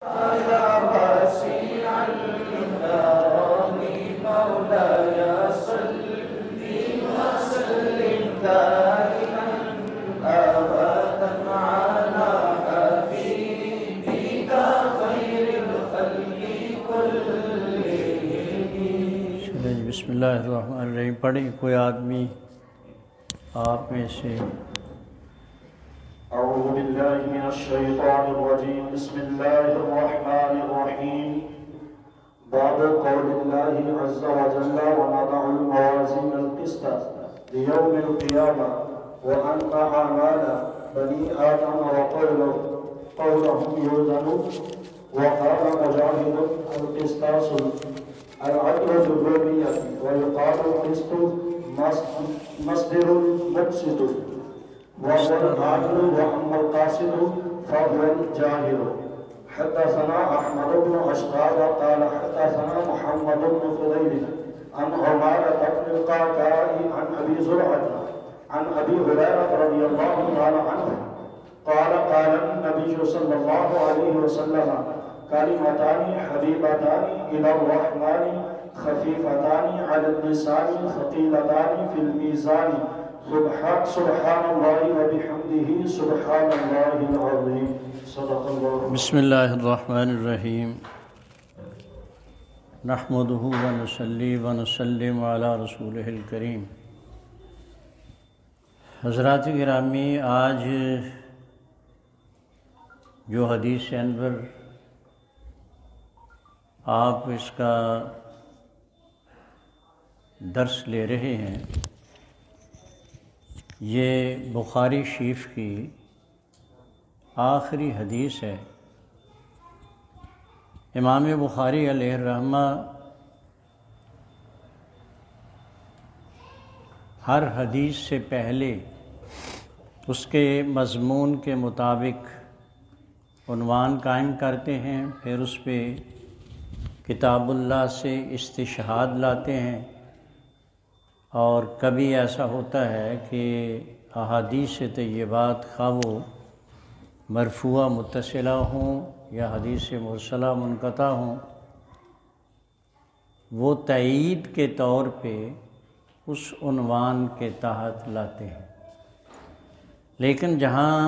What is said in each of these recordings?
بسم اللہ الرحمن الرحیم پڑھیں کوئی آدمی آپ میں سے. اعوذ باللہ من الشیطان الرجیم بسم اللہ الرحمن الرحیم باب قول اللہ عز وجل ونضع الموازین القسط لیوم القیامہ وان اعمال بنی آدم وقولهم یوزن وقال مجاہد القسطاس العدل بالربوبیہ ويقال القسط مصدر مقسط وهو العادل واما القاسط فهو الجاهل. حدثنا احمد بن اشقاد قال حدثنا محمد بن فضيل عن عمارة بن القعقاع عن ابي زرعة عن ابي هريرة رضي الله تعالى عنه قال قال النبي صلى الله عليه وسلم كلمتان حبيبتان إلى الرحمن خفيفتان على اللسان ثقيلتان في الميزان سبحان الله وبحمده سبحان الله العظيم. صدق الله. بسم اللہ الرحمن الرحیم نحمده ونصلي ونسلم على رسوله الکریم. حضرات گرامی، آج جو حدیث انور آپ اس کا درس لے رہے ہیں، یہ بخاری شریف کی آخری حدیث ہے. امام بخاری علیہ الرحمہ ہر حدیث سے پہلے اس کے مضمون کے مطابق عنوان قائم کرتے ہیں، پھر اس پہ کتاب اللہ سے استشہاد لاتے ہیں، اور کبھی ایسا ہوتا ہے کہ احادیث طیبات خواہ وہ مرفوعہ متصلہ ہوں یا حدیث مرسلہ منقطع ہوں، وہ تائید کے طور پہ اس عنوان کے تحت لاتے ہیں. لیکن جہاں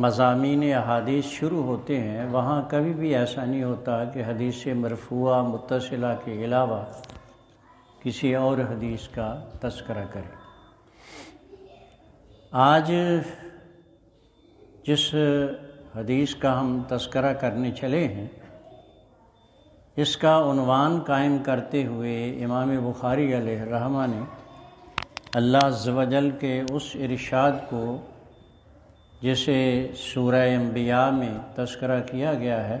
مضامین احادیث شروع ہوتے ہیں وہاں کبھی بھی ایسا نہیں ہوتا کہ حدیث مرفوعہ متصلہ کے علاوہ کسی اور حدیث کا تذکرہ کرے. آج جس حدیث کا ہم تذکرہ کرنے چلے ہیں، اس کا عنوان قائم کرتے ہوئے امام بخاری علیہ الرحمہ نے اللہ عز و جل کے اس ارشاد کو جسے سورہ انبیاء میں تذکرہ کیا گیا ہے،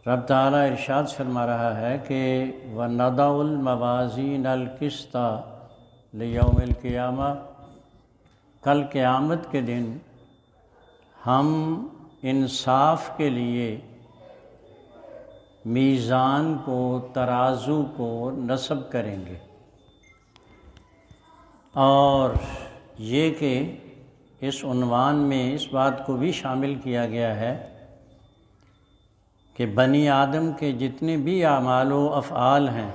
رب تعالیٰ ارشاد فرما رہا ہے کہ وَنَضَعُ الْمَوَازِينَ الْقِسْطَ لِيَوْمِ الْقِيَامَةِ، کل قیامت کے دن ہم انصاف کے لیے میزان کو، ترازو کو نصب کریں گے. اور یہ کہ اس عنوان میں اس بات کو بھی شامل کیا گیا ہے کہ بنی آدم کے جتنے بھی اعمال و افعال ہیں،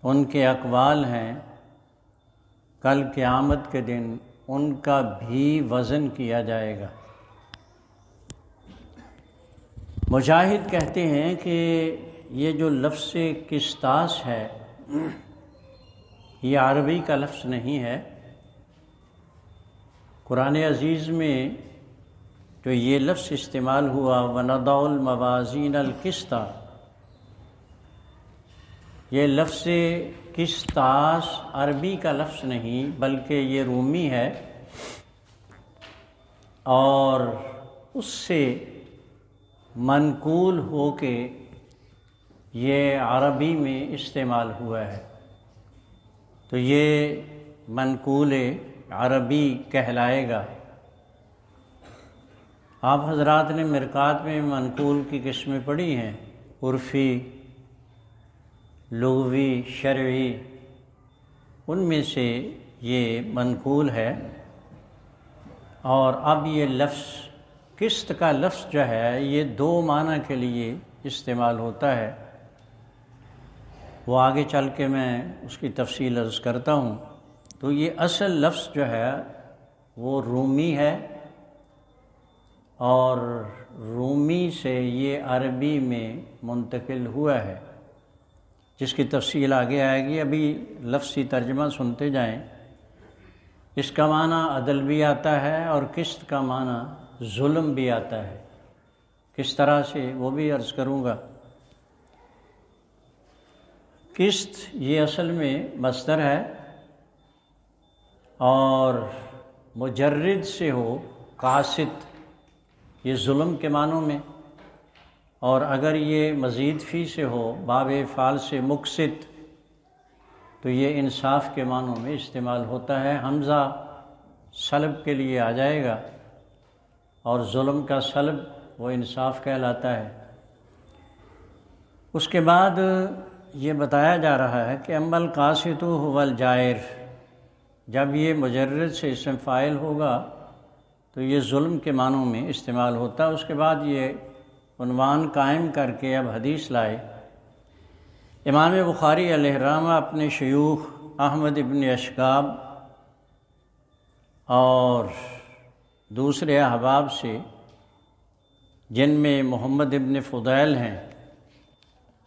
ان کے اقوال ہیں، کل قیامت کے دن ان کا بھی وزن کیا جائے گا. مجاہد کہتے ہیں کہ یہ جو لفظ قسطاس ہے یہ عربی کا لفظ نہیں ہے. قرآن عزیز میں جو یہ لفظ استعمال ہوا وَنَضَعُ الْمَوَازِينَ الْقِسْطَ، یہ لفظ قسطاس عربی کا لفظ نہیں بلکہ یہ رومی ہے، اور اس سے منقول ہو کے یہ عربی میں استعمال ہوا ہے. تو یہ منقول عربی کہلائے گا. آپ حضرات نے مرقات میں منقول کی قسمیں پڑھی ہیں، عرفی، لغوی، شرعی. ان میں سے یہ منقول ہے. اور اب یہ لفظ قسط کا لفظ جو ہے یہ دو معنی کے لیے استعمال ہوتا ہے، وہ آگے چل کے میں اس کی تفصیل عرض کرتا ہوں۔ تو یہ اصل لفظ جو ہے وہ رومی ہے، اور رومی سے یہ عربی میں منتقل ہوا ہے، جس کی تفصیل آگے آئے گی۔ ابھی لفظی ترجمہ سنتے جائیں۔ اس کا معنی عدل بھی آتا ہے اور قسط کا معنی ظلم بھی آتا ہے۔ کس طرح سے وہ بھی عرض کروں گا۔ قسط یہ اصل میں مصدر ہے، اور مجرد سے ہو قاسط یہ ظلم کے معنوں میں، اور اگر یہ مزید فی سے ہو باب فعل سے مقسط تو یہ انصاف کے معنوں میں استعمال ہوتا ہے۔ حمزہ سلب کے لیے آ جائے گا، اور ظلم کا سلب وہ انصاف کہلاتا ہے۔ اس کے بعد یہ بتایا جا رہا ہے کہ اما القاسط هو الجائر، جب یہ مجرد سے اسم فاعل ہوگا تو یہ ظلم کے معنوں میں استعمال ہوتا ہے۔ اس کے بعد یہ عنوان قائم کر کے اب حدیث لائے۔ امام بخاری علیہ الرحمہ اپنے شیوخ احمد ابن اشکاب اور دوسرے احباب سے، جن میں محمد ابن فضیل ہیں،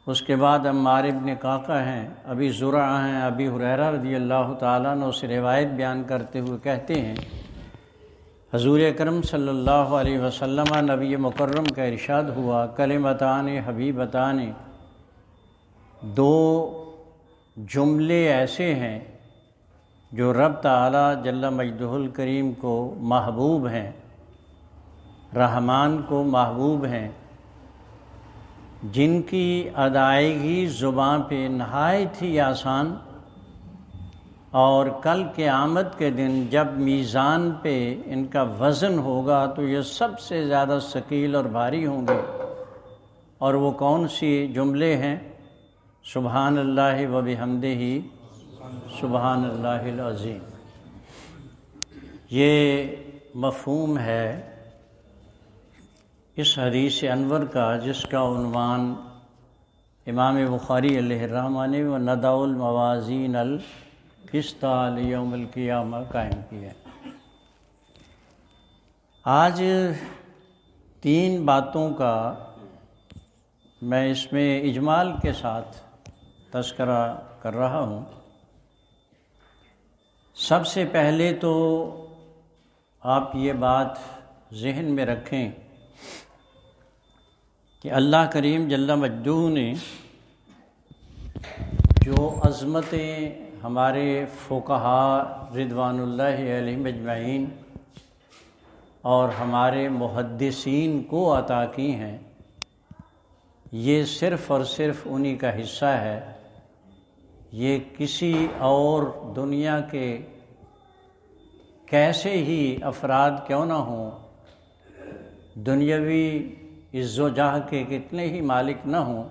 اس کے بعد عمار ابن قعقع ہیں، ابی زرعہ ہیں، ابی ہریرہ رضی اللہ تعالیٰ عنہ سے روایت بیان کرتے ہوئے کہتے ہیں حضور اکرم صلی اللہ علیہ وسلم نبی مکرم کا ارشاد ہوا، کلمتان حبیبتان، دو جملے ایسے ہیں جو رب تعالیٰ جل مجدہ الکریم کو محبوب ہیں، رحمان کو محبوب ہیں، جن کی ادائیگی زبان پہ نہایت ہی آسان، اور کل قیامت کے دن جب میزان پہ ان کا وزن ہوگا تو یہ سب سے زیادہ ثقیل اور بھاری ہوں گے۔ اور وہ کون سی جملے ہیں؟ سبحان اللہ و بحمدہ سبحان اللہ العظیم۔ یہ مفہوم ہے اس حدیث انور کا، جس کا عنوان امام بخاری علیہ الرحمہ نے وَنَضَعُ الْمَوَازِينَ الْقِسْطَ لِيَوْمِ الْقِيَامَہ قائم کیا ہے۔ آج تین باتوں کا میں اس میں اجمال کے ساتھ تذکرہ کر رہا ہوں۔ سب سے پہلے تو آپ یہ بات ذہن میں رکھیں کہ اللہ کریم جل مجدہ نے جو عظمتیں ہمارے فقہاء رضوان اللہ علیہم اجمعین اور ہمارے محدثین کو عطا کی ہیں، یہ صرف اور صرف انہی کا حصہ ہے۔ یہ کسی اور دنیا کے کیسے ہی افراد کیوں نہ ہوں، دنیاوی عز و جاہ کے کتنے ہی مالک نہ ہوں،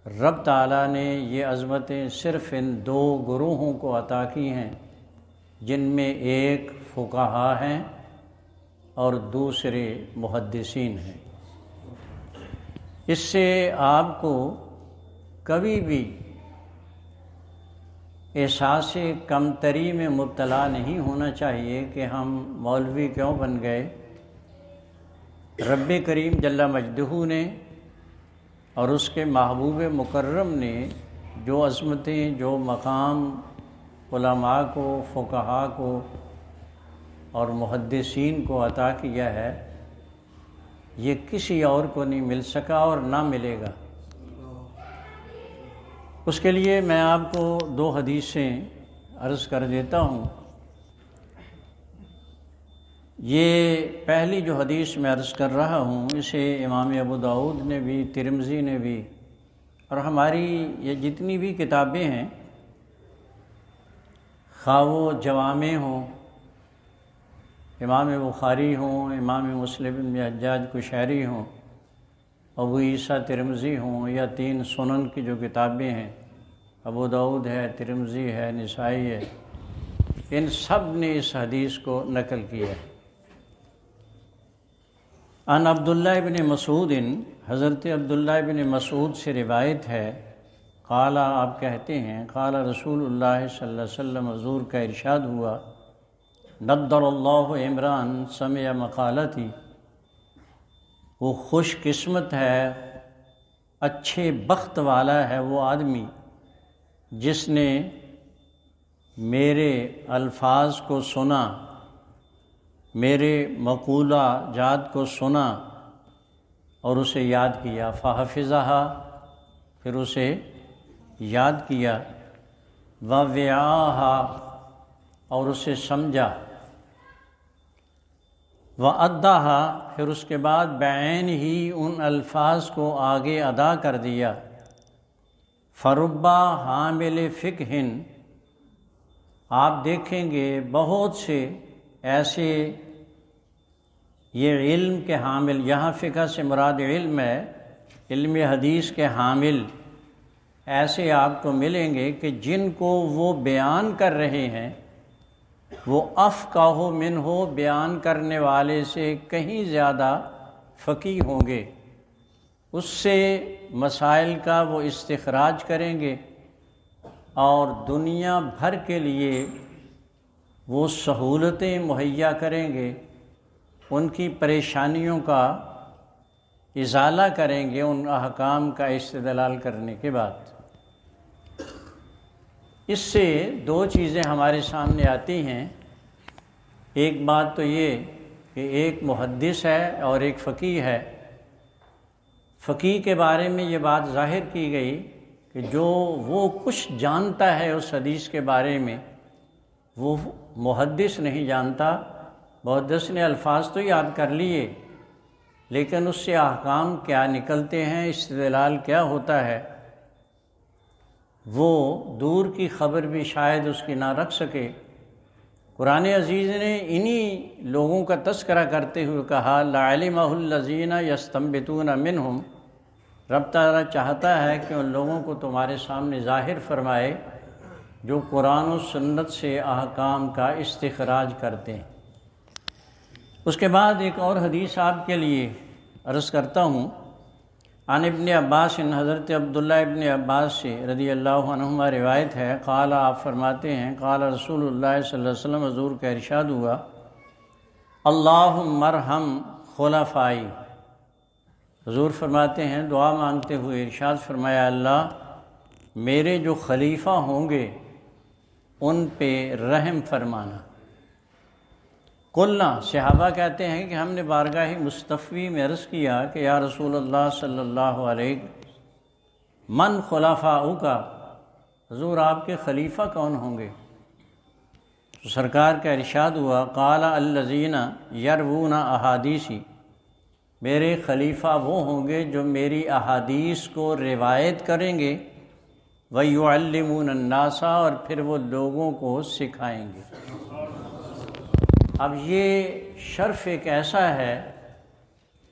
رب تعالیٰ نے یہ عظمتیں صرف ان دو گروہوں کو عطا کی ہیں، جن میں ایک فقہاء ہیں اور دوسرے محدثین ہیں۔ اس سے آپ کو کبھی بھی احساس کمتری میں مبتلا نہیں ہونا چاہیے کہ ہم مولوی کیوں بن گئے۔ رب کریم جل مجدہ نے اور اس کے محبوب مکرم نے جو عظمتیں، جو مقام علماء کو، فقہاء کو اور محدثین کو عطا کیا ہے، یہ کسی اور کو نہیں مل سکا اور نہ ملے گا۔ اس کے لیے میں آپ کو دو حدیثیں عرض کر دیتا ہوں۔ یہ پہلی جو حدیث میں عرض کر رہا ہوں، اسے امام ابو داؤد نے بھی، ترمذی نے بھی، اور ہماری یہ جتنی بھی کتابیں ہیں، خواہ وہ جوامع ہوں، امام بخاری ہوں، امام مسلم بن حجاج قشیری ہوں، ابو عیسیٰ ترمذی ہوں، یا تین سنن کی جو کتابیں ہیں، ابو داؤد ہے، ترمذی ہے، نسائی ہے، ان سب نے اس حدیث کو نقل کیا ہے۔ ان عبداللہ ابن مسعود، حضرت عبداللہ ابن مسعود سے روایت ہے، قال آپ کہتے ہیں قال رسول اللہ صلی اللہ علیہ وسلم، حضور کا ارشاد ہوا، نضر اللہ عمران سمع مقالتی، وہ خوش قسمت ہے، اچھے بخت والا ہے وہ آدمی جس نے میرے الفاظ کو سنا، میرے مقولہ جات کو سنا اور اسے یاد کیا، فحفظہا، پھر اسے یاد کیا، ووعاہا، اور اسے سمجھا، وأداہا، پھر اس کے بعد بعین ہی ان الفاظ کو آگے ادا کر دیا، فربا حامل فقہ، آپ دیکھیں گے بہت سے ایسے، یہ علم کے حامل، یہاں فقہ سے مراد علم ہے، علم حدیث کے حامل ایسے آپ کو ملیں گے کہ جن کو وہ بیان کر رہے ہیں وہ افقہ منہ، بیان کرنے والے سے کہیں زیادہ فقیہ ہوں گے، اس سے مسائل کا وہ استخراج کریں گے اور دنیا بھر کے لیے وہ سہولتیں مہیا کریں گے، ان کی پریشانیوں کا ازالہ کریں گے ان احکام کا استدلال کرنے کے بعد۔ اس سے دو چیزیں ہمارے سامنے آتی ہیں، ایک بات تو یہ کہ ایک محدث ہے اور ایک فقیہ ہے۔ فقیہ کے بارے میں یہ بات ظاہر کی گئی کہ جو وہ کچھ جانتا ہے اس حدیث کے بارے میں وہ محدث نہیں جانتا، محدث نے الفاظ تو یاد کر لیے لیکن اس سے احکام کیا نکلتے ہیں، استدلال کیا ہوتا ہے، وہ دور کی خبر بھی شاید اس کی نہ رکھ سکے۔ قرآن عزیز نے انہی لوگوں کا تذکرہ کرتے ہوئے کہا، لَعَلِمَهُ الَّذِينَ يَسْتَنبِطُونَ مِنْهُمْ، رب تعالیٰ چاہتا ہے کہ ان لوگوں کو تمہارے سامنے ظاہر فرمائے جو قرآن و سنت سے احکام کا استخراج کرتے ہیں۔ اس کے بعد ایک اور حدیث آپ کے لیے عرض کرتا ہوں، عن ابن عباس، حضرت عبداللہ ابن عباس سے رضی اللہ عنہما روایت ہے، قال آپ فرماتے ہیں، قال رسول اللہ صلی اللہ علیہ وسلم، حضور کا ارشاد ہوا، اللہم ارحم خلفائی، حضور فرماتے ہیں دعا مانگتے ہوئے ارشاد فرمایا، اللہ میرے جو خلیفہ ہوں گے ان پہ رحم فرمانا۔ قلنا، صحابہ کہتے ہیں کہ ہم نے بارگاہ مصطفی میں عرض کیا کہ یا رسول اللہ صلی اللہ علیہ من خلفاؤک، حضور آپ کے خلیفہ کون ہوں گے؟ تو سرکار کا ارشاد ہوا، قال الذین یروون احادیثی، میرے خلیفہ وہ ہوں گے جو میری احادیث کو روایت کریں گے، وَيُعَلِّمُونَ النَّاسَ، اور پھر وہ لوگوں کو سکھائیں گے۔ اب یہ شرف ایک ایسا ہے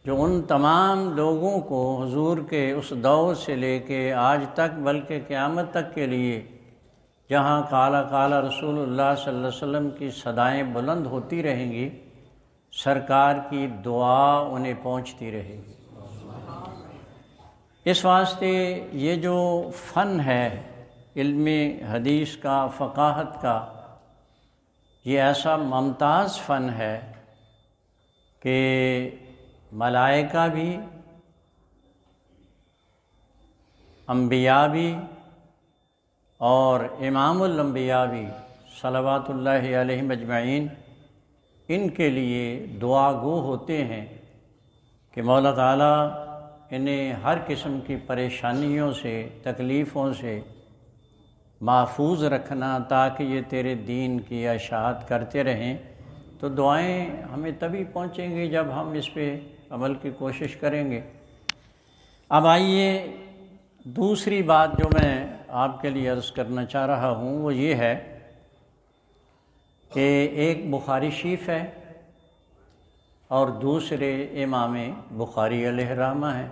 جو ان تمام لوگوں کو حضور کے اس دور سے لے کے آج تک بلکہ قیامت تک کے لیے جہاں قال قال رسول اللہ صلی اللہ علیہ وسلم کی صدائیں بلند ہوتی رہیں گی، سرکار کی دعا انہیں پہنچتی رہے گی۔ اس واسطے یہ جو فن ہے علم حدیث کا، فقاہت کا، یہ ایسا ممتاز فن ہے کہ ملائکہ بھی، انبیاء بھی اور امام الانبیاء بھی صلوات اللہ علیہم اجمعین ان کے لیے دعا گو ہوتے ہیں کہ مولا تعالیٰ انہیں ہر قسم کی پریشانیوں سے، تکلیفوں سے محفوظ رکھنا تاکہ یہ تیرے دین کی اشاعت کرتے رہیں۔ تو دعائیں ہمیں تبھی پہنچیں گی جب ہم اس پہ عمل کی کوشش کریں گے۔ اب آئیے دوسری بات جو میں آپ کے لیے عرض کرنا چاہ رہا ہوں وہ یہ ہے کہ ایک بخاری شریف ہے اور دوسرے امام بخاری علیہ رحمہ ہیں،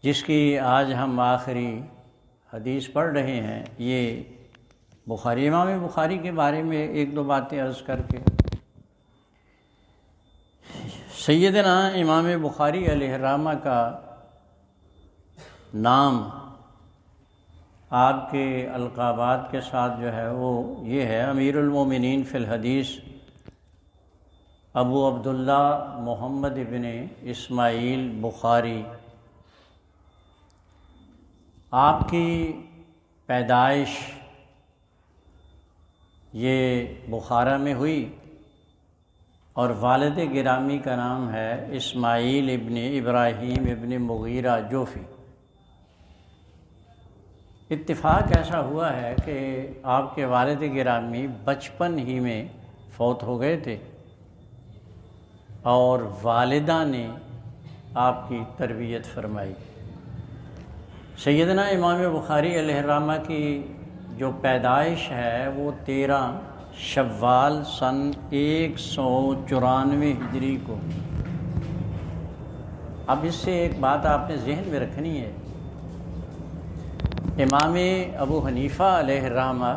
جس کی آج ہم آخری حدیث پڑھ رہے ہیں۔ یہ بخاری، امام بخاری کے بارے میں ایک دو باتیں عرض کر کے، سیدنا امام بخاری علیہ الرحمہ کا نام آپ کے القابات کے ساتھ جو ہے وہ یہ ہے، امیر المومنین فی الحدیث ابو عبداللہ محمد ابن اسماعیل بخاری۔ آپ کی پیدائش یہ بخارا میں ہوئی اور والد گرامی کا نام ہے اسماعیل ابن ابراہیم ابن مغیرہ جوفی۔ اتفاق ایسا ہوا ہے کہ آپ کے والد گرامی بچپن ہی میں فوت ہو گئے تھے اور والدہ نے آپ کی تربیت فرمائی۔ سیدنا امام بخاری علیہ الرحمہ کی جو پیدائش ہے وہ 13 شوال سن 194 ہجری کو۔ اب اس سے ایک بات آپ نے ذہن میں رکھنی ہے، امام ابو حنیفہ علیہ الرحمہ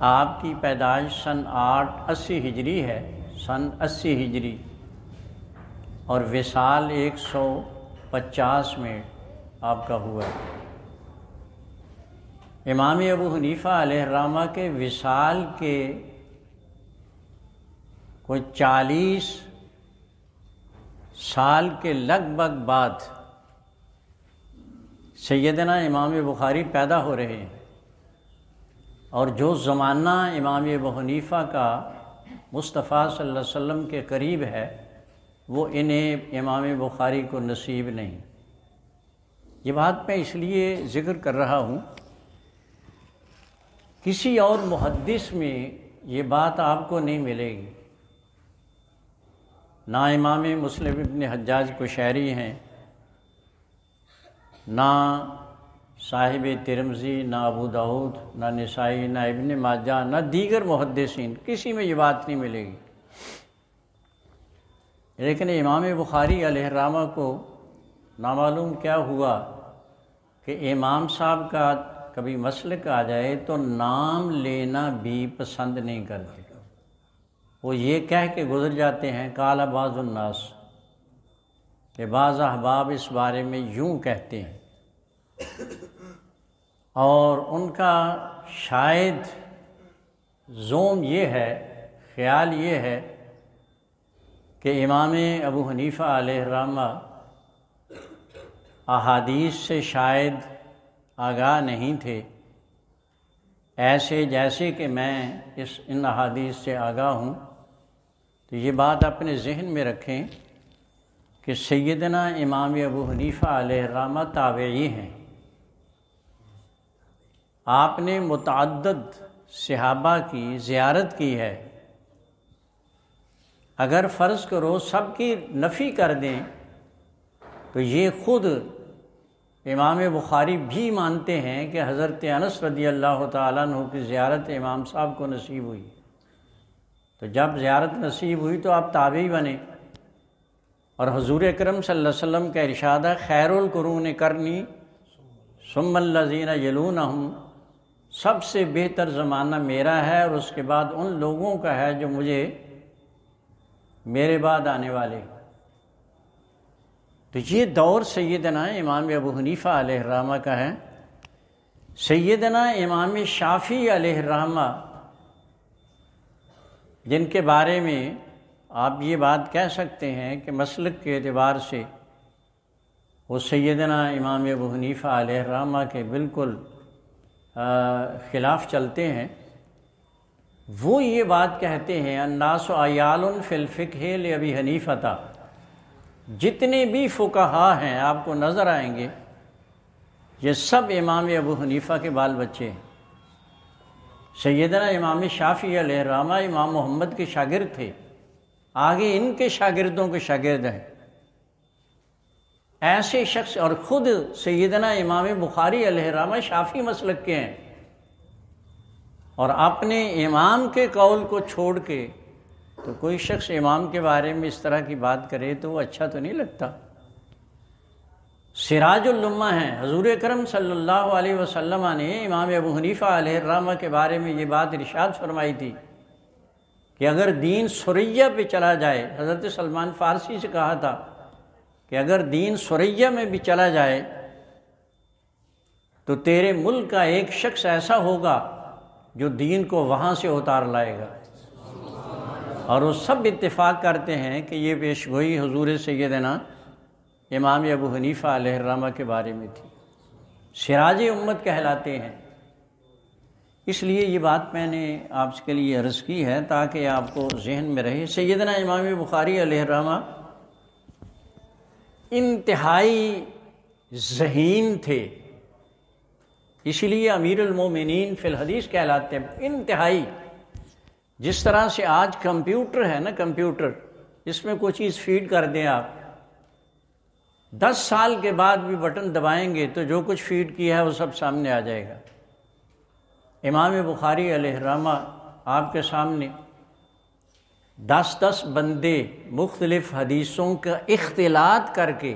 آپ کی پیدائش سن 880 ہجری ہے، سن 80 ہجری، اور وصال 150 میں آپ کا ہوا ہے۔ امام ابو حنیفہ علیہ الرحمہ کے وصال کے کوئی 40 سال کے لگ بھگ بعد سیدنا امام بخاری پیدا ہو رہے ہیں، اور جو زمانہ امام ابو حنیفہ کا مصطفیٰ صلی اللہ علیہ وسلم کے قریب ہے وہ انہیں امام بخاری کو نصیب نہیں۔ یہ بات میں اس لیے ذکر کر رہا ہوں، کسی اور محدث میں یہ بات آپ کو نہیں ملے گی، نہ امام مسلم ابن حجاج قشیری ہیں، نہ صاحب ترمذی، نہ ابو داؤد، نہ نسائی، نہ ابن ماجہ، نہ دیگر محدثین، کسی میں یہ بات نہیں ملے گی۔ لیکن امام بخاری علیہ الرحمہ کو نامعلوم کیا ہوا کہ امام صاحب کا کبھی مسلک آ جائے تو نام لینا بھی پسند نہیں کرتے، وہ یہ کہہ کے گزر جاتے ہیں قال بعض الناس، کہ بعض احباب اس بارے میں یوں کہتے ہیں، اور ان کا شاید زوم یہ ہے، خیال یہ ہے کہ امام ابو حنیفہ علیہ الرحمہ احادیث سے شاید آگاہ نہیں تھے، ایسے جیسے کہ میں ان احادیث سے آگاہ ہوں۔ تو یہ بات اپنے ذہن میں رکھیں کہ سیدنا امام ابو حنیفہ علیہ الرحمہ تابعی ہیں، آپ نے متعدد صحابہ کی زیارت کی ہے، اگر فرض کرو سب کی نفی کر دیں تو یہ خود امام بخاری بھی مانتے ہیں کہ حضرت انس رضی اللہ تعالیٰ عنہ کی زیارت امام صاحب کو نصیب ہوئی، تو جب زیارت نصیب ہوئی تو آپ تابعی بنے، اور حضور اکرم صلی اللہ علیہ وسلم کا ارشاد ہے خیر القرون قرنی ثم الذین یلونہم، سب سے بہتر زمانہ میرا ہے اور اس کے بعد ان لوگوں کا ہے جو مجھے میرے بعد آنے والے۔ تو یہ دور سیدنا امام ابو حنیفہ علیہ الرحمہ کا ہے۔ سیدنا امام شافعی علیہ الرحمہ، جن کے بارے میں آپ یہ بات کہہ سکتے ہیں کہ مسلک کے اعتبار سے وہ سیدنا امام ابو حنیفہ علیہ الرحمہ کے بالکل خلاف چلتے ہیں، وہ یہ بات کہتے ہیں الناس عیال فی الفقہ لابی حنیفہ، جتنے بھی فقہا ہیں آپ کو نظر آئیں گے یہ سب امام ابو حنیفہ کے بال بچے ہیں۔ سیدنا امام شافعی علیہ الرحمہ امام محمد کے شاگرد تھے، آگے ان کے شاگردوں کے شاگرد ہیں، ایسے شخص، اور خود سیدنا امام بخاری علیہ الرحمہ شافعی مسلک کے ہیں، اور اپنے امام کے قول کو چھوڑ کے تو کوئی شخص امام کے بارے میں اس طرح کی بات کرے تو وہ اچھا تو نہیں لگتا۔ سراج الامہ ہیں۔ حضور اکرم صلی اللہ علیہ وسلم نے امام ابو حنیفہ علیہ الرحمہ کے بارے میں یہ بات ارشاد فرمائی تھی کہ اگر دین ثریہ پہ چلا جائے، حضرت سلمان فارسی سے کہا تھا کہ اگر دین ثریہ میں بھی چلا جائے تو تیرے ملک کا ایک شخص ایسا ہوگا جو دین کو وہاں سے اتار لائے گا۔ اور وہ سب اتفاق کرتے ہیں کہ یہ پیشگوئی حضور سیدنا امام ابو حنیفہ علیہ الرحمہ کے بارے میں تھی۔ سراج امت کہلاتے ہیں۔ اس لیے یہ بات میں نے آپ کے لیے عرض کی ہے تاکہ آپ کو ذہن میں رہے۔ سیدنا امام بخاری علیہ الرحمہ انتہائی ذہین تھے، اس لیے امیر المومنین فی الحدیث کہلاتے ہیں۔ انتہائی، جس طرح سے آج کمپیوٹر ہے نا، کمپیوٹر، اس میں کوئی چیز فیڈ کر دیں آپ، 10 سال کے بعد بھی بٹن دبائیں گے تو جو کچھ فیڈ کیا ہے وہ سب سامنے آ جائے گا۔ امام بخاری علیہ الرحمہ آپ کے سامنے 10 بندے مختلف حدیثوں کا اختلاط کر کے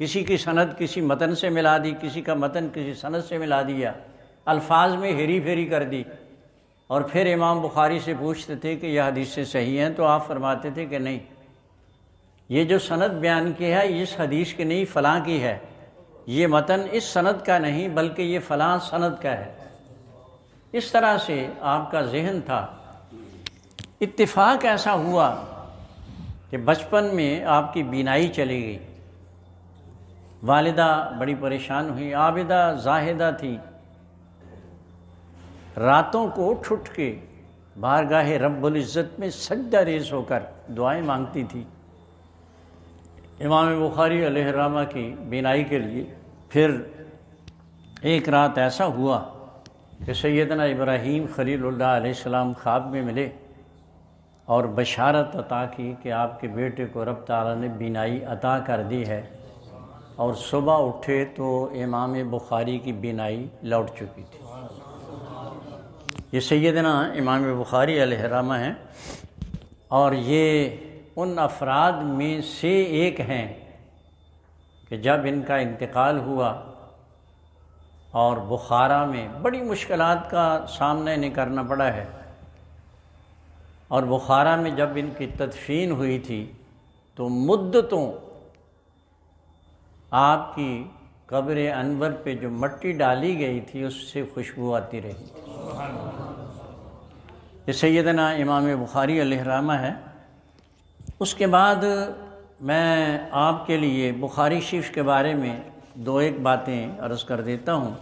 کسی کی سند کسی متن سے ملا دی، کسی کا متن کسی سند سے ملا دیا، الفاظ میں ہیری پھیری کر دی، اور پھر امام بخاری سے پوچھتے تھے کہ یہ حدیثیں صحیح ہیں، تو آپ فرماتے تھے کہ نہیں، یہ جو سند بیان کی ہے اس حدیث کی نہیں، فلاں کی ہے، یہ متن اس سند کا نہیں بلکہ یہ فلاں سند کا ہے۔ اس طرح سے آپ کا ذہن تھا۔ اتفاق ایسا ہوا کہ بچپن میں آپ کی بینائی چلی گئی، والدہ بڑی پریشان ہوئی، عابدہ زاہدہ تھی، راتوں کو اٹھ کے بارگاہ رب العزت میں سجدہ ریز ہو کر دعائیں مانگتی تھی امام بخاری علیہ الرحمہ کی بینائی کے لیے۔ پھر ایک رات ایسا ہوا کہ سیدنا ابراہیم خلیل اللہ علیہ السلام خواب میں ملے اور بشارت عطا کی کہ آپ کے بیٹے کو رب تعالیٰ نے بینائی عطا کر دی ہے، اور صبح اٹھے تو امام بخاری کی بینائی لوٹ چکی تھی۔ یہ سیدنا امام بخاری علیہ الرحمہ ہیں، اور یہ ان افراد میں سے ایک ہیں کہ جب ان کا انتقال ہوا اور بخارا میں بڑی مشکلات کا سامنا انہیں کرنا پڑا ہے، اور بخارا میں جب ان کی تدفین ہوئی تھی تو مدتوں آپ کی قبر انور پہ جو مٹی ڈالی گئی تھی اس سے خوشبو آتی رہی۔ یہ سیدنا امام بخاری علیہ الرحمہ ہے۔ اس کے بعد میں آپ کے لیے بخاری شریف کے بارے میں 2-1 باتیں عرض کر دیتا ہوں۔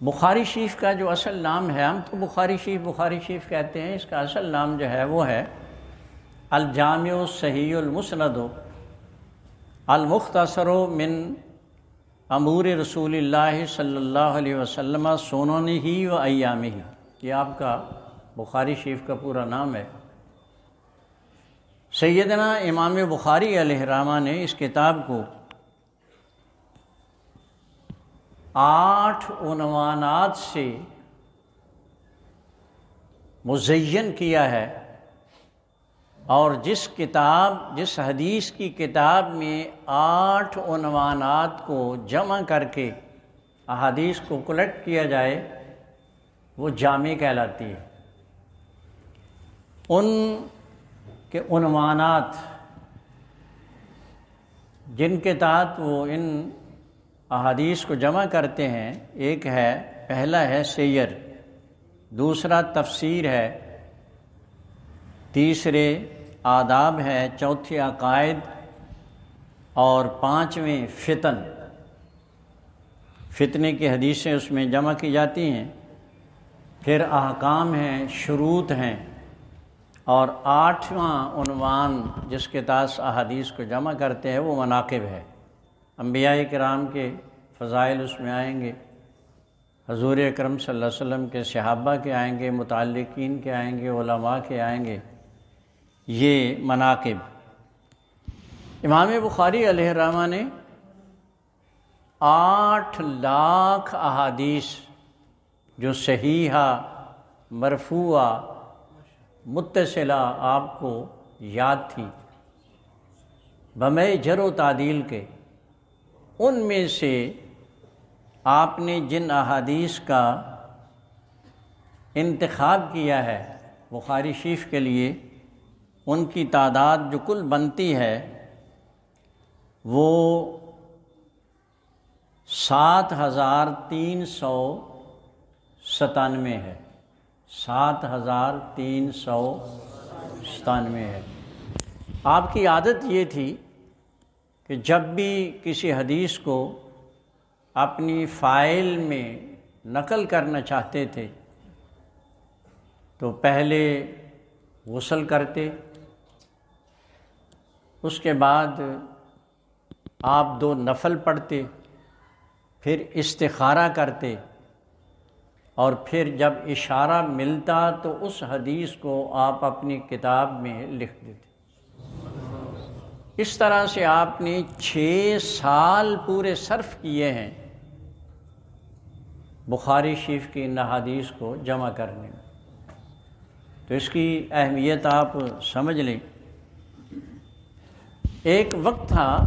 بخاری شریف کا جو اصل نام ہے، ہم تو بخاری شریف کہتے ہیں، اس کا اصل نام جو ہے وہ ہے الجامع الصحیح المسند المختصر من امور رسول اللہ صلی اللہ علیہ وسلم سننہ و ایامہ۔ یہ آپ کا بخاری شریف کا پورا نام ہے۔ سیدنا امام بخاری علیہ الرحمہ نے اس کتاب کو 8 عنوانات سے مزین کیا ہے، اور جس حدیث کی کتاب میں 8 عنوانات کو جمع کر کے احادیث کو کلیکٹ کیا جائے وہ جامع کہلاتی ہے۔ ان کے عنوانات جن کے تحت وہ ان احادیث کو جمع کرتے ہیں، ایک ہے، پہلا ہے سیر، دوسرا تفسیر ہے، تیسرے آداب ہے، چوتھے عقائد، اور 5ویں فتن۔ فتنے کی حدیثیں اس میں جمع کی جاتی ہیں۔ پھر احکام ہیں، شروط ہیں، اور 8واں عنوان جس کے تحت احادیث کو جمع کرتے ہیں وہ مناقب ہے۔ انبیاء کرام کے فضائل اس میں آئیں گے، حضور اکرم صلی اللہ علیہ وسلم کے صحابہ کے آئیں گے، متعلقین کے آئیں گے، علماء کے آئیں گے، یہ مناقب۔ امام بخاری علیہ الرحمہ نے 8 لاکھ احادیث جو صحیحہ، مرفوعہ، متصلہ آپ کو یاد تھی، بمے جر و تعدیل کے، ان میں سے آپ نے جن احادیث کا انتخاب کیا ہے بخاری شریف کے لیے، ان کی تعداد جو کل بنتی ہے وہ 7397 ہے، 7397 ہے۔ آپ کی عادت یہ تھی کہ جب بھی کسی حدیث کو اپنی فائل میں نقل کرنا چاہتے تھے تو پہلے غسل کرتے، اس کے بعد آپ 2 نفل پڑھتے، پھر استخارہ کرتے، اور پھر جب اشارہ ملتا تو اس حدیث کو آپ اپنی کتاب میں لکھ دیتے۔ اس طرح سے آپ نے 6 سال پورے صرف کیے ہیں بخاری شریف کی ان احادیث کو جمع کرنے میں۔ تو اس کی اہمیت آپ سمجھ لیں۔ ایک وقت تھا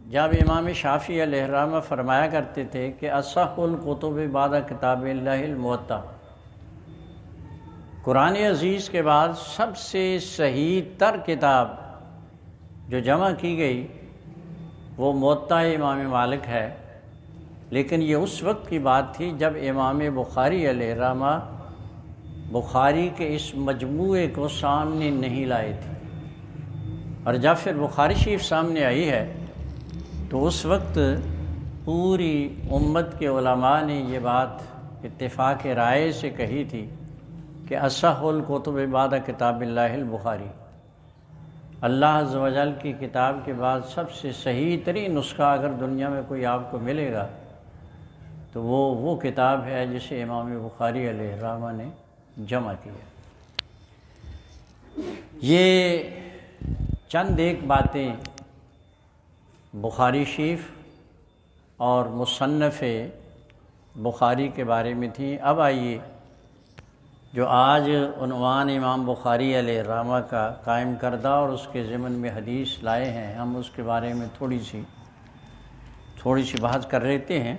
جب امام شافعی علیہ الرحمہ فرمایا کرتے تھے کہ اصح الکتب بعد کتاب اللہ الموطا، قرآن عزیز کے بعد سب سے صحیح تر کتاب جو جمع کی گئی وہ موطا امام مالک ہے، لیکن یہ اس وقت کی بات تھی جب امام بخاری علیہ الرحمہ بخاری کے اس مجموعے کو سامنے نہیں لائے تھے، اور جب پھر بخاری شریف سامنے آئی ہے تو اس وقت پوری امت کے علماء نے یہ بات اتفاق رائے سے کہی تھی کہ اصح الکتب بعد کتاب اللہ البخاری، اللہ عز و جل کی کتاب کے بعد سب سے صحیح ترین نسخہ اگر دنیا میں کوئی آپ کو ملے گا تو وہ کتاب ہے جسے امام بخاری علیہ الرحمہ نے جمع کیا۔ یہ چند ایک باتیں بخاری شریف اور مصنف بخاری کے بارے میں تھیں۔ اب آئیے جو آج عنوان امام بخاری علیہ الرحمہ کا قائم کردہ اور اس کے ضمن میں حدیث لائے ہیں، ہم اس کے بارے میں تھوڑی سی بحث کر لیتے ہیں۔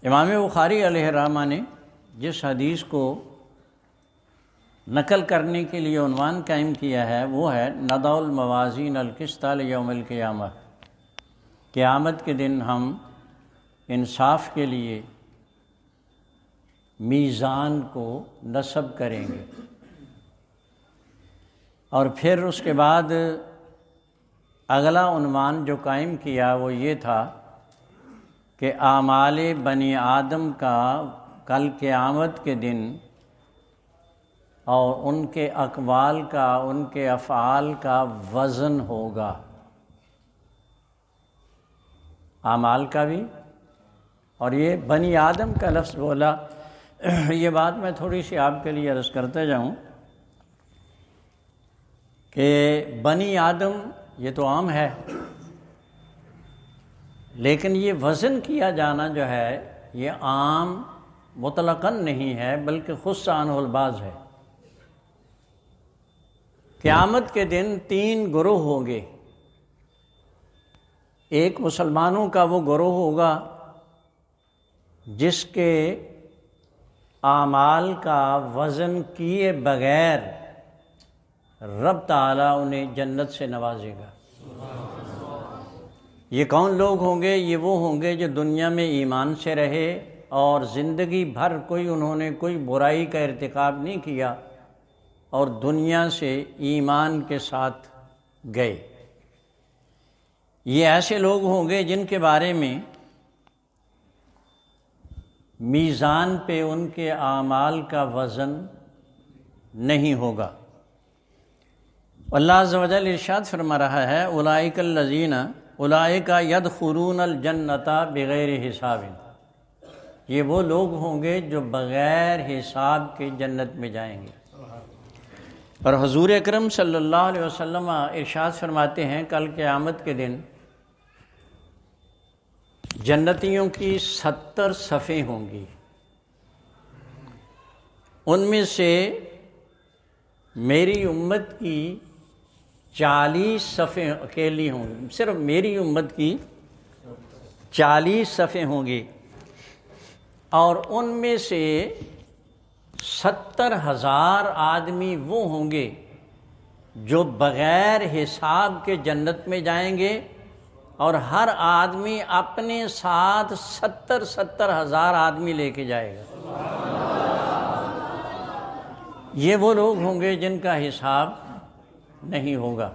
امام بخاری علیہ الرحمہ نے جس حدیث کو نقل کرنے کے لیے عنوان قائم کیا ہے وہ ہے نضع الموازین القسط لیوم القیامہ، قیامت کے دن ہم انصاف کے لیے میزان کو نصب کریں گے۔ اور پھر اس کے بعد اگلا عنوان جو قائم کیا وہ یہ تھا کہ اعمال بنی آدم کا کل قیامت کے دن اور ان کے اقوال کا، ان کے افعال کا وزن ہوگا، اعمال کا بھی۔ اور یہ بنی آدم کا لفظ بولا، یہ بات میں تھوڑی سی آپ کے لیے عرض کرتے جاؤں کہ بنی آدم یہ تو عام ہے، لیکن یہ وزن کیا جانا جو ہے یہ عام مطلقاً نہیں ہے بلکہ خص عنہ البعض ہے۔ قیامت کے دن 3 گروہ ہوں گے۔ ایک مسلمانوں کا وہ گروہ ہوگا جس کے اعمال کا وزن کیے بغیر رب تعالیٰ انہیں جنت سے نوازے گا۔ یہ کون لوگ ہوں گے؟ یہ وہ ہوں گے جو دنیا میں ایمان سے رہے اور زندگی بھر انہوں نے کوئی برائی کا ارتکاب نہیں کیا اور دنیا سے ایمان کے ساتھ گئے۔ یہ ایسے لوگ ہوں گے جن کے بارے میں میزان پہ ان کے اعمال کا وزن نہیں ہوگا۔ اللہ عز و جل ارشاد فرما رہا ہے اولئک الذین اولئک یدخلون الجنۃ بغیر حساب، یہ وہ لوگ ہوں گے جو بغیر حساب کے جنت میں جائیں گے۔ اور حضور اکرم صلی اللہ علیہ وسلم ارشاد فرماتے ہیں کل قیامت کے دن جنتیوں کی 70 صفیں ہوں گی، ان میں سے میری امت کی 40 صفحے اکیلی ہوں گی، صرف میری امت کی 40 صفحے ہوں گی، اور ان میں سے 70,000 آدمی وہ ہوں گے جو بغیر حساب کے جنت میں جائیں گے، اور ہر آدمی اپنے ساتھ 70,000 آدمی لے کے جائے گا۔ یہ وہ لوگ ہوں گے جن کا حساب نہیں ہوگا۔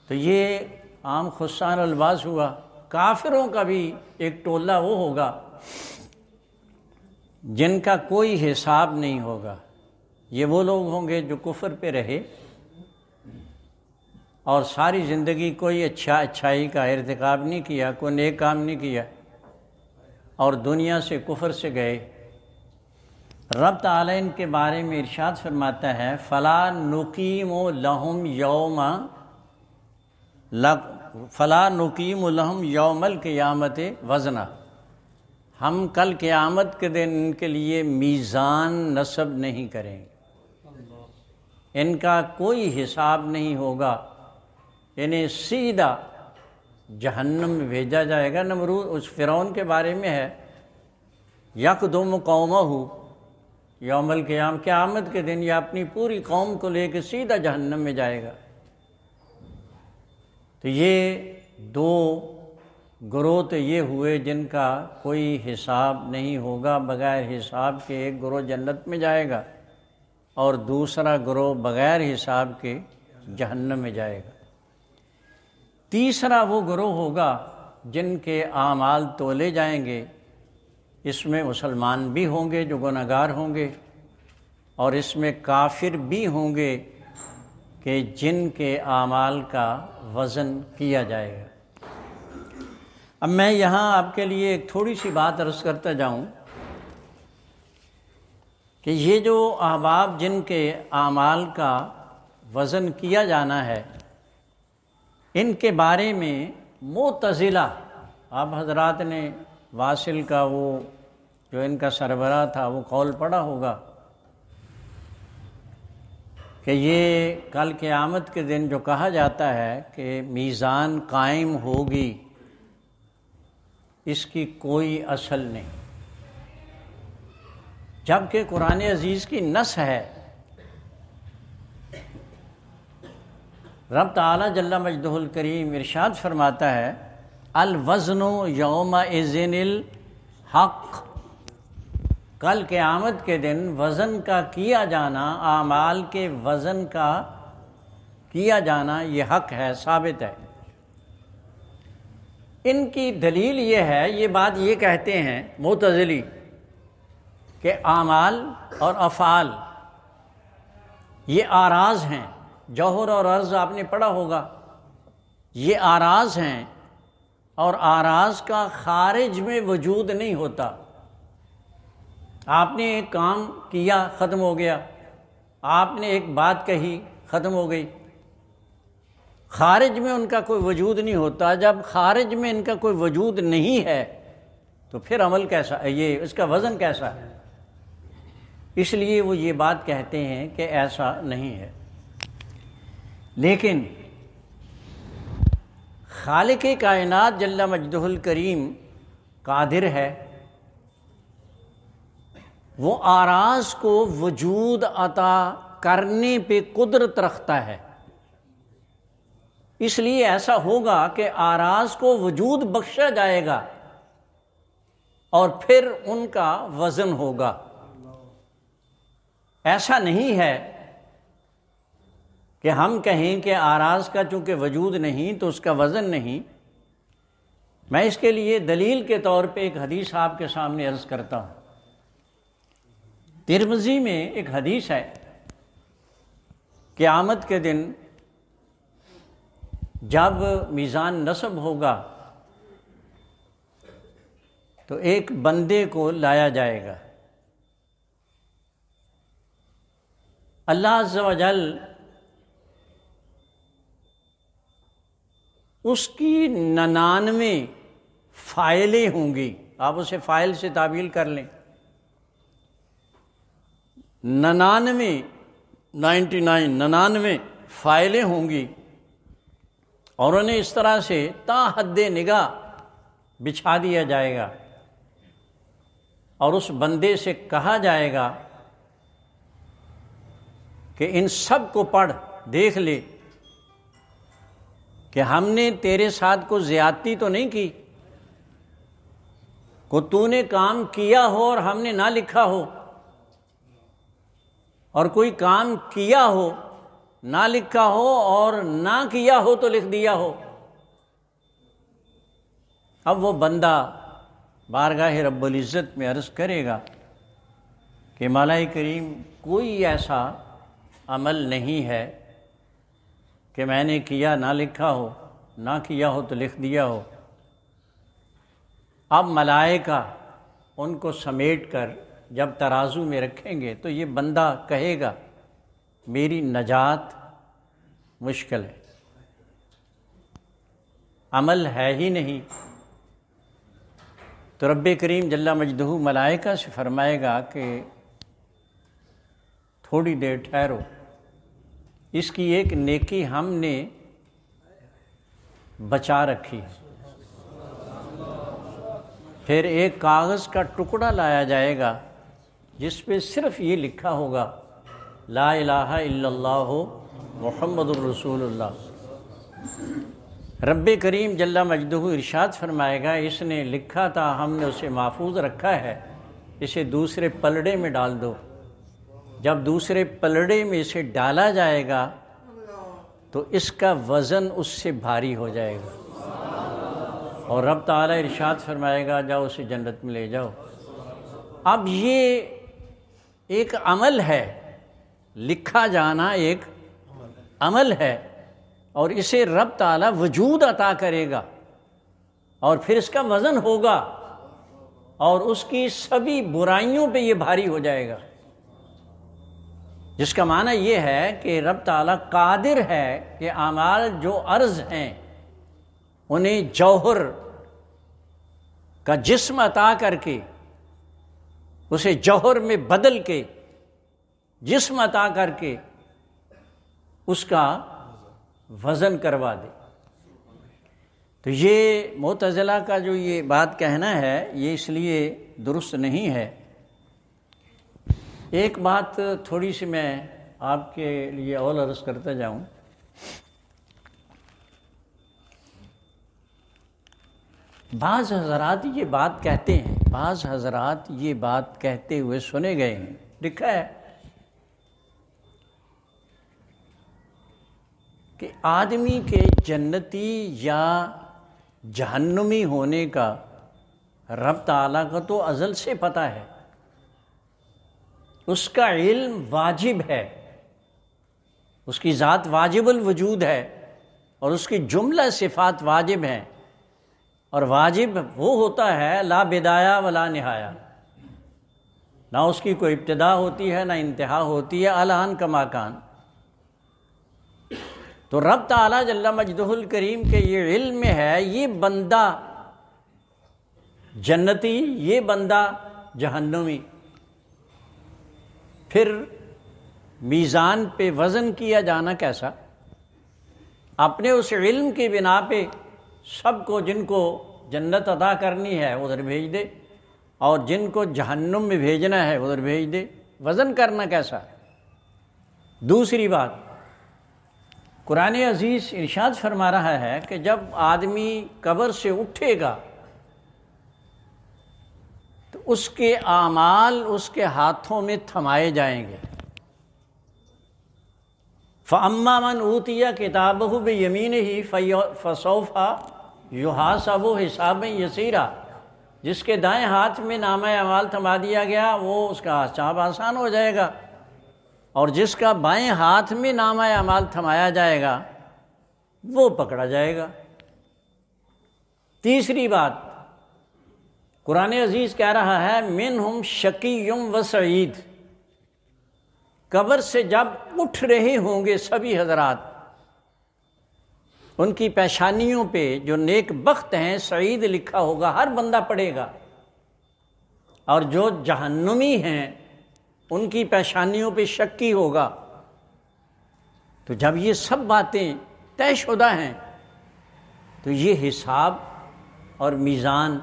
تو یہ عام خصان الباس ہوا۔ کافروں کا بھی ایک ٹولہ وہ ہوگا جن کا کوئی حساب نہیں ہوگا۔ یہ وہ لوگ ہوں گے جو کفر پہ رہے اور ساری زندگی کوئی اچھائی کا ارتکاب نہیں کیا، کوئی نیک کام نہیں کیا، اور دنیا سے کفر سے گئے۔ رب تعالیٰ ان کے بارے میں ارشاد فرماتا ہے فَلَا نُقِيمُ لَهُمْ يَوْمَ الْقِيَامَةِ وَزْنًا، ہم کل قیامت کے دن ان کے لیے میزان نصب نہیں کریں گے، ان کا کوئی حساب نہیں ہوگا، انہیں سیدھا جہنم میں بھیجا جائے گا۔ نمرود اس فرعون کے بارے میں ہے یقدم قومہ یوم القیامہ، قیامت کے دن یہ اپنی پوری قوم کو لے کے سیدھا جہنم میں جائے گا۔ تو یہ دو گروہ تو یہ ہوئے جن کا کوئی حساب نہیں ہوگا، بغیر حساب کے ایک گروہ جنت میں جائے گا اور دوسرا گروہ بغیر حساب کے جہنم میں جائے گا۔ تیسرا وہ گروہ ہوگا جن کے اعمال تولے جائیں گے، اس میں مسلمان بھی ہوں گے جو گنہگار ہوں گے، اور اس میں کافر بھی ہوں گے کہ جن کے اعمال کا وزن کیا جائے گا۔ اب میں یہاں آپ کے لیے ایک تھوڑی سی بات عرض کرتا جاؤں کہ یہ جو احباب جن کے اعمال کا وزن کیا جانا ہے، ان کے بارے میں معتزلہ، آپ حضرات نے واصل کا وہ جو ان کا سربراہ تھا وہ قول پڑھا ہوگا کہ یہ کل قیامت کے دن جو کہا جاتا ہے کہ میزان قائم ہوگی، اس کی کوئی اصل نہیں، جبکہ قرآن عزیز کی نص ہے۔ رب تعالیٰ جل مجدہ الکریم ارشاد فرماتا ہے الوزن یومئذ الحق، کل قیامت کے دن وزن کا کیا جانا، اعمال کے وزن کا کیا جانا یہ حق ہے، ثابت ہے۔ ان کی دلیل یہ ہے، یہ بات یہ کہتے ہیں معتزلی کہ اعمال اور افعال یہ آراز ہیں، جوہر اور عرض آپ نے پڑھا ہوگا، یہ آراز ہیں، اور آراز کا خارج میں وجود نہیں ہوتا۔ آپ نے ایک کام کیا ختم ہو گیا، آپ نے ایک بات کہی ختم ہو گئی، خارج میں ان کا کوئی وجود نہیں ہوتا۔ جب خارج میں ان کا کوئی وجود نہیں ہے تو پھر عمل کیسا، یہ اس کا وزن کیسا ہے؟ اس لیے وہ یہ بات کہتے ہیں کہ ایسا نہیں ہے۔ لیکن خالق کائنات جل مجدہ الکریم قادر ہے، وہ آراز کو وجود عطا کرنے پہ قدرت رکھتا ہے، اس لیے ایسا ہوگا کہ آراز کو وجود بخشا جائے گا اور پھر ان کا وزن ہوگا۔ ایسا نہیں ہے کہ ہم کہیں کہ آراز کا چونکہ وجود نہیں تو اس کا وزن نہیں۔ میں اس کے لیے دلیل کے طور پہ ایک حدیث آپ کے سامنے عرض کرتا ہوں۔ ترمذی میں ایک حدیث ہے، قیامت کے دن جب میزان نصب ہوگا تو ایک بندے کو لایا جائے گا، اللہ عز و جل اس کی 99 فائلیں ہوں گی، آپ اسے فائل سے تعبیر کر لیں، 99 فائلیں ہوں گی، اور انہیں اس طرح سے تا حد نگاہ بچھا دیا جائے گا، اور اس بندے سے کہا جائے گا کہ ان سب کو پڑھ دیکھ لے کہ ہم نے تیرے ساتھ کوئی زیادتی تو نہیں کی، تو نے کام کیا ہو اور ہم نے نہ لکھا ہو، اور کوئی کام کیا ہو نہ لکھا ہو اور نہ کیا ہو تو لکھ دیا ہو۔ اب وہ بندہ بارگاہ رب العزت میں عرض کرے گا کہ مولا کریم کوئی ایسا عمل نہیں ہے کہ میں نے کیا نہ لکھا ہو، نہ کیا ہو تو لکھ دیا ہو۔ اب ملائکہ ان کو سمیٹ کر جب ترازو میں رکھیں گے تو یہ بندہ کہے گا میری نجات مشکل ہے، عمل ہے ہی نہیں۔ تو رب کریم جل مجدہ ملائکہ سے فرمائے گا کہ تھوڑی دیر ٹھہرو، اس کی ایک نیکی ہم نے بچا رکھی ہے۔ پھر ایک کاغذ کا ٹکڑا لایا جائے گا جس پہ صرف یہ لکھا ہوگا لا الہ الا اللہ محمد الرسول اللہ۔ رب کریم جل مجدہ ارشاد فرمائے گا اس نے لکھا تھا، ہم نے اسے محفوظ رکھا ہے، اسے دوسرے پلڑے میں ڈال دو۔ جب دوسرے پلڑے میں اسے ڈالا جائے گا تو اس کا وزن اس سے بھاری ہو جائے گا، اور رب تعالیٰ ارشاد فرمائے گا جاؤ اسے جنت میں لے جاؤ۔ اب یہ ایک عمل ہے، لکھا جانا ایک عمل ہے، اور اسے رب تعالیٰ وجود عطا کرے گا، اور پھر اس کا وزن ہوگا، اور اس کی سبھی برائیوں پہ یہ بھاری ہو جائے گا، جس کا معنی یہ ہے کہ رب تعالیٰ قادر ہے کہ اعمال جو عرض ہیں انہیں جوہر کا جسم عطا کر کے، اسے جوہر میں بدل کے، جسم عطا کر کے اس کا وزن کروا دے۔ تو یہ معتزلہ کا جو یہ بات کہنا ہے یہ اس لیے درست نہیں ہے۔ ایک بات تھوڑی سی میں آپ کے لیے اور عرض کرتا جاؤں۔ بعض حضرات یہ بات کہتے ہیں، بعض حضرات یہ بات کہتے ہوئے سنے گئے ہیں، لکھا ہے کہ آدمی کے جنتی یا جہنمی ہونے کا رب تعالیٰ کا تو ازل سے پتہ ہے، اس کا علم واجب ہے، اس کی ذات واجب الوجود ہے، اور اس کی جملہ صفات واجب ہیں، اور واجب وہ ہوتا ہے لا بدایہ ولا نہایہ، نہ اس کی کوئی ابتدا ہوتی ہے نہ انتہا ہوتی ہے، الان کما کان۔ تو رب تعالیٰ جل مجدہ الکریم کے یہ علم میں ہے یہ بندہ جنتی، یہ بندہ جہنمی۔ پھر میزان پہ وزن کیا جانا کیسا؟ اپنے اس علم کی بنا پہ سب کو، جن کو جنت عطا کرنی ہے ادھر بھیج دے، اور جن کو جہنم میں بھیجنا ہے ادھر بھیج دے۔ وزن کرنا کیسا؟ دوسری بات، قرآن عزیز ارشاد فرما رہا ہے کہ جب آدمی قبر سے اٹھے گا تو اس کے اعمال اس کے ہاتھوں میں تھمائے جائیں گے۔ فَأَمَّا مَنْ أُوتِيَ كِتَابَهُ بِيَمِينِهِ فَسَوْفَ يُحَاسَبُ حِسَابًا يَسِيرًا، جس کے دائیں ہاتھ میں نامہ اعمال تھما دیا گیا وہ اس کا حساب آسان ہو جائے گا، اور جس کا بائیں ہاتھ میں نامہ اعمال تھمایا جائے گا وہ پکڑا جائے گا۔ تیسری بات، قرآن عزیز کہہ رہا ہے منہم شقی و سعید، قبر سے جب اٹھ رہے ہوں گے سبھی حضرات، ان کی پیشانیوں پہ جو نیک بخت ہیں سعید لکھا ہوگا، ہر بندہ پڑھے گا، اور جو جہنمی ہیں ان کی پیشانیوں پہ شکی ہوگا۔ تو جب یہ سب باتیں طے شدہ ہیں تو یہ حساب اور میزان،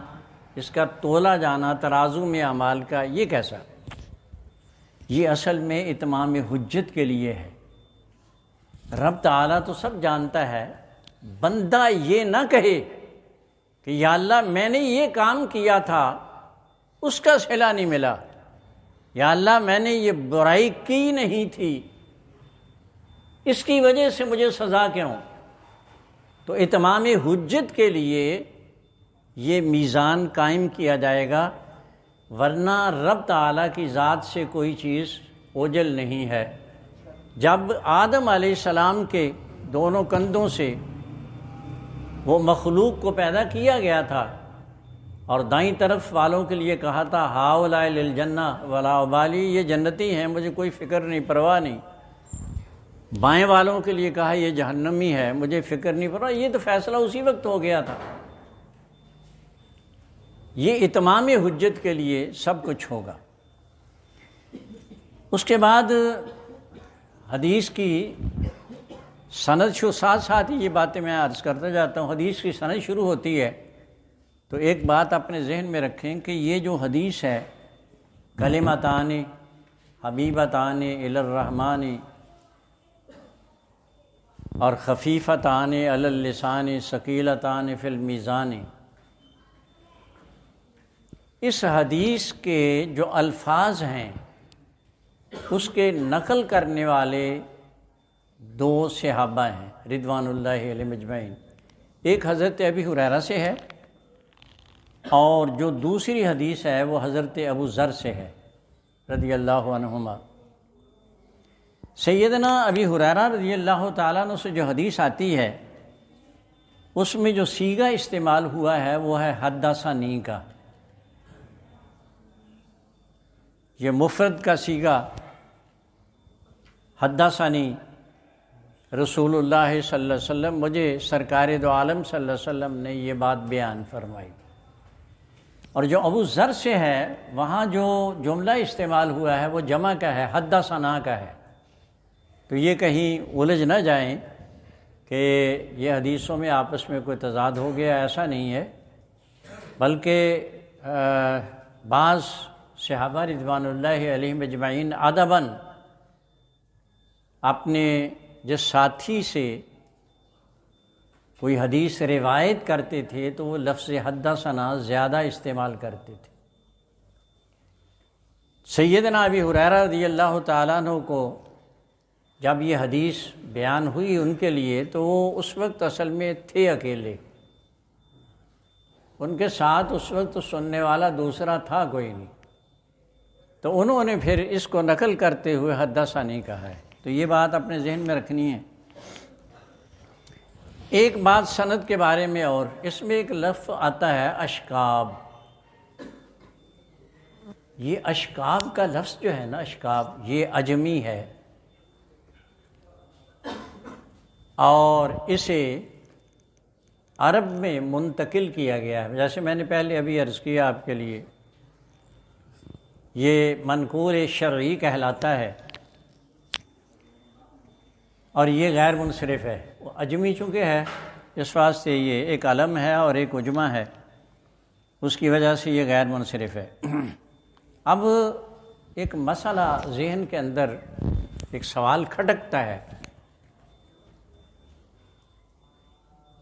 اس کا تولا جانا ترازو میں اعمال کا، یہ کیسا؟ یہ اصل میں اتمام حجت کے لیے ہے۔ رب تعالیٰ تو سب جانتا ہے، بندہ یہ نہ کہے کہ یا اللہ میں نے یہ کام کیا تھا اس کا صلہ نہیں ملا، یا اللہ میں نے یہ برائی کی نہیں تھی اس کی وجہ سے مجھے سزا کیوں؟ تو اتمام حجت کے لیے یہ میزان قائم کیا جائے گا، ورنہ رب تعالیٰ کی ذات سے کوئی چیز اوجھل نہیں ہے۔ جب آدم علیہ السلام کے دونوں کندھوں سے وہ مخلوق کو پیدا کیا گیا تھا اور دائیں طرف والوں کے لیے کہا تھا ہؤلاء للجنہ ولا ابالی، یہ جنتی ہیں مجھے کوئی فکر نہیں پرواہ نہیں، بائیں والوں کے لیے کہا یہ جہنمی ہے مجھے فکر نہیں پرواہ، یہ تو فیصلہ اسی وقت ہو گیا تھا۔ یہ اتمام حجت کے لیے سب کچھ ہوگا۔ اس کے بعد حدیث کی سند ساتھ ساتھ ہی یہ باتیں میں عرض کرتا جاتا ہوں۔ حدیث کی سند شروع ہوتی ہے تو ایک بات اپنے ذہن میں رکھیں کہ یہ جو حدیث ہے، کلمتان حبیبتان الی الرحمن اور خفیفتان علی اللسان ثقیلتان فی المیزان، اس حدیث کے جو الفاظ ہیں اس کے نقل کرنے والے دو صحابہ ہیں رضوان اللہ علیہم اجمعین۔ ایک حضرت ابی ہریرہ سے ہے اور جو دوسری حدیث ہے وہ حضرت ابو ذر سے ہے رضی اللہ عنہما۔ سیدنا ابی ہریرہ رضی اللہ تعالیٰ عنہ سے جو حدیث آتی ہے اس میں جو صیغہ استعمال ہوا ہے وہ ہے حدثنی کا۔ یہ مفرد کا صیغہ، حدثنی رسول اللہ صلی اللہ علیہ وسلم، مجھے سرکار دو عالم صلی اللہ علیہ وسلم نے یہ بات بیان فرمائی۔ اور جو ابو ذر سے ہے وہاں جو جملہ استعمال ہوا ہے وہ جمع کا ہے، حدثنا کا ہے۔ تو یہ کہیں الجھ نہ جائیں کہ یہ حدیثوں میں آپس میں کوئی تضاد ہو گیا، ایسا نہیں ہے، بلکہ بعض صحابہ رضوان اللہ علیہم اجمعین ادباً اپنے جس ساتھی سے کوئی حدیث روایت کرتے تھے تو وہ لفظ حدثنا زیادہ استعمال کرتے تھے۔ سیدنا ابی ہریرہ رضی اللہ تعالیٰ عنہ کو جب یہ حدیث بیان ہوئی ان کے لیے تو وہ اس وقت اصل میں تھے اکیلے، ان کے ساتھ اس وقت سننے والا دوسرا تھا کوئی نہیں، تو انہوں نے پھر اس کو نقل کرتے ہوئے حدثنی کہا ہے۔ تو یہ بات اپنے ذہن میں رکھنی ہے۔ ایک بات سند کے بارے میں، اور اس میں ایک لفظ آتا ہے اشکاب۔ یہ اشکاب کا لفظ جو ہے نا، اشکاب یہ عجمی ہے اور اسے عرب میں منتقل کیا گیا ہے، جیسے میں نے پہلے ابھی عرض کیا آپ کے لیے، یہ منقول شرعی کہلاتا ہے اور یہ غیر منصرف ہے۔ وہ عجمی چونکہ ہے اس واسطے یہ ایک علم ہے اور ایک عجمہ ہے، اس کی وجہ سے یہ غیر منصرف ہے۔ اب ایک مسئلہ ذہن کے اندر ایک سوال کھٹکتا ہے،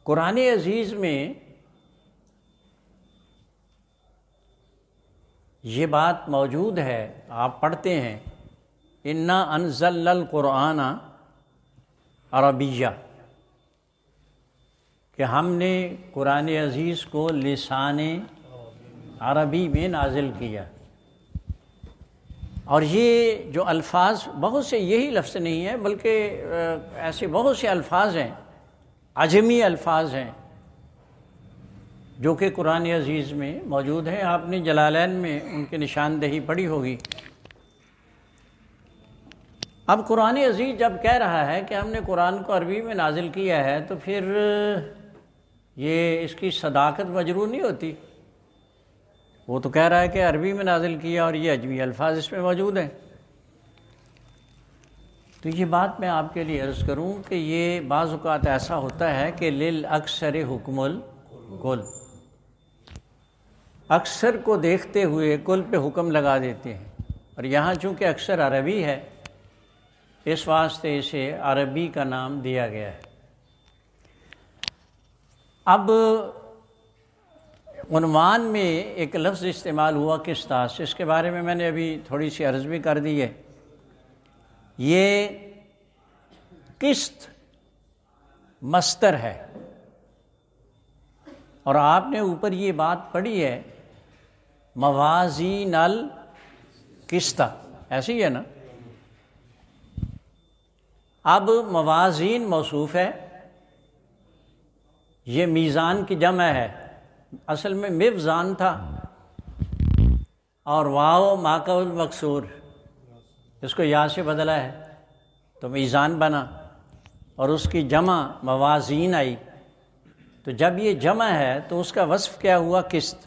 قرآن عزیز میں یہ بات موجود ہے، آپ پڑھتے ہیں انا انزلنا القرآن عربیہ، کہ ہم نے قرآن عزیز کو لسان عربی میں نازل کیا۔ اور یہ جو الفاظ، بہت سے یہی لفظ نہیں ہے بلکہ ایسے بہت سے الفاظ ہیں، عجمی الفاظ ہیں جو کہ قرآن عزیز میں موجود ہیں۔ آپ نے جلالین میں ان کی نشاندہی پڑھی ہوگی۔ اب قرآن عزیز جب کہہ رہا ہے کہ ہم نے قرآن کو عربی میں نازل کیا ہے تو پھر یہ اس کی صداقت مجروح نہیں ہوتی؟ وہ تو کہہ رہا ہے کہ عربی میں نازل کیا اور یہ عجمی الفاظ اس میں موجود ہیں۔ تو تو یہ بات میں آپ کے لیے عرض کروں کہ یہ بعض اوقات ایسا ہوتا ہے کہ للاکثر حکم الکل، اکثر کو دیکھتے ہوئے کل پہ حکم لگا دیتے ہیں، اور یہاں چونکہ اکثر عربی ہے اس واسطے اسے عربی کا نام دیا گیا ہے۔ اب عنوان میں ایک لفظ استعمال ہوا قسطاس، اس کے بارے میں نے ابھی تھوڑی سی عرض بھی کر دی ہے۔ یہ قسط مصدر ہے، اور آپ نے اوپر یہ بات پڑھی ہے موازین القسط، ایسے ہی ہے نا؟ اب موازین موصوف ہے، یہ میزان کی جمع ہے، اصل میں موزان تھا، اور واو ماقبل مکسور، اس کو یا سے بدلا ہے تو میزان بنا، اور اس کی جمع موازین آئی، تو جب یہ جمع ہے تو اس کا وصف کیا ہوا؟ قسط،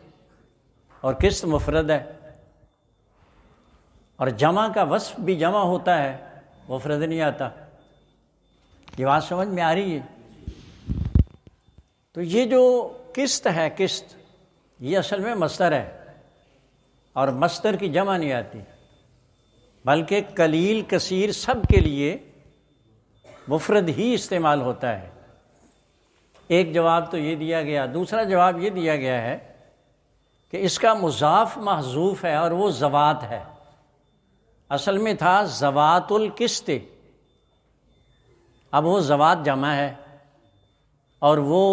اور قسط مفرد ہے، اور جمع کا وصف بھی جمع ہوتا ہے، مفرد نہیں آتا۔ یہ بات سمجھ میں آ رہی ہے؟ تو یہ جو قسط ہے، قسط یہ اصل میں مصدر ہے، اور مصدر کی جمع نہیں آتی، بلکہ قلیل کثیر سب کے لیے مفرد ہی استعمال ہوتا ہے۔ ایک جواب تو یہ دیا گیا، دوسرا جواب یہ دیا گیا ہے کہ اس کا مضاف محذوف ہے، اور وہ ذوات ہے، اصل میں تھا ذوات القسط، اب وہ ذوات جمع ہے، اور وہ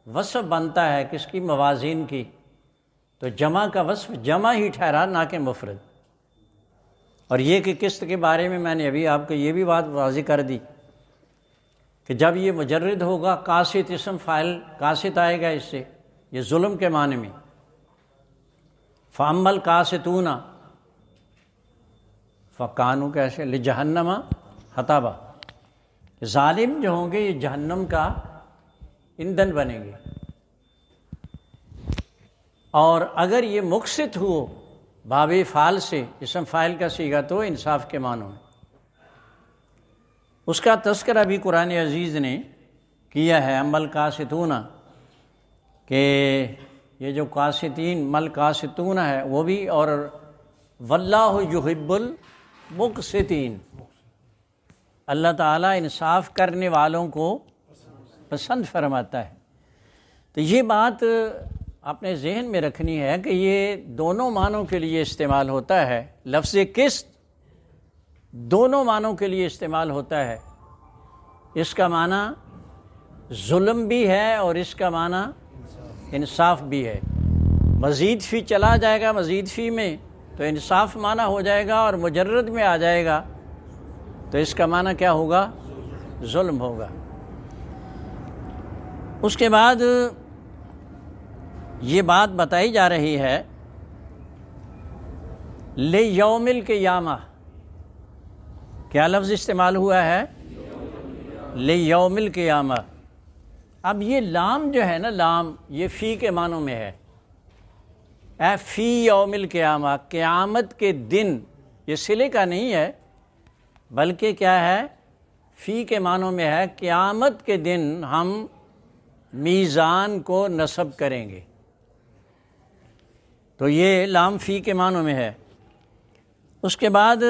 وصف بنتا ہے کس کی؟ موازین کی، تو جمع کا وصف جمع ہی ٹھہرا، نہ کہ مفرد۔ اور یہ کہ قسط کے بارے میں نے ابھی آپ کو یہ بھی بات واضح کر دی کہ جب یہ مجرد ہوگا، قاسط اسم فاعل قاسط آئے گا اس سے، یہ ظلم کے معنی میں، فَأَمَّا الْقَاسِطُونَ فَكَانُوا کیسے لِجَهَنَّمَ حَطَبًا، ظالم جو ہوں گے یہ جہنم کا ایندھن بنیں گے۔ اور اگر یہ مقسط ہو باب فعل سے، اسم فاعل کا صیغہ، تو انصاف کے معنوں میں، اس کا تذکرہ بھی قرآن عزیز نے کیا ہے۔ اما القاسطون، کہ یہ جو قاسطین مل قاسطون ہے وہ بھی، اور واللہ یحب المقسطین، اللہ تعالیٰ انصاف کرنے والوں کو پسند فرماتا ہے۔ تو یہ بات اپنے ذہن میں رکھنی ہے کہ یہ دونوں معنوں کے لیے استعمال ہوتا ہے، لفظ قسط دونوں معنوں کے لیے استعمال ہوتا ہے، اس کا معنی ظلم بھی ہے اور اس کا معنی انصاف بھی ہے۔ مزید فی چلا جائے گا، مزید فی میں تو انصاف معنی ہو جائے گا، اور مجرد میں آ جائے گا تو اس کا معنی کیا ہوگا؟ ظلم ہوگا۔ اس کے بعد یہ بات بتائی جا رہی ہے لیوم القیامہ، کیا لفظ استعمال ہوا ہے؟ لیوم القیامہ۔ اب یہ لام جو ہے نا، لام یہ فی کے معنوں میں ہے، اے فی یوم القیامہ، قیامت کے دن، یہ صلے کا نہیں ہے بلکہ کیا ہے؟ فی کے معنوں میں ہے، قیامت کے دن ہم میزان کو نصب کریں گے، تو یہ لام فی کے معنوں میں ہے۔ اس کے بعد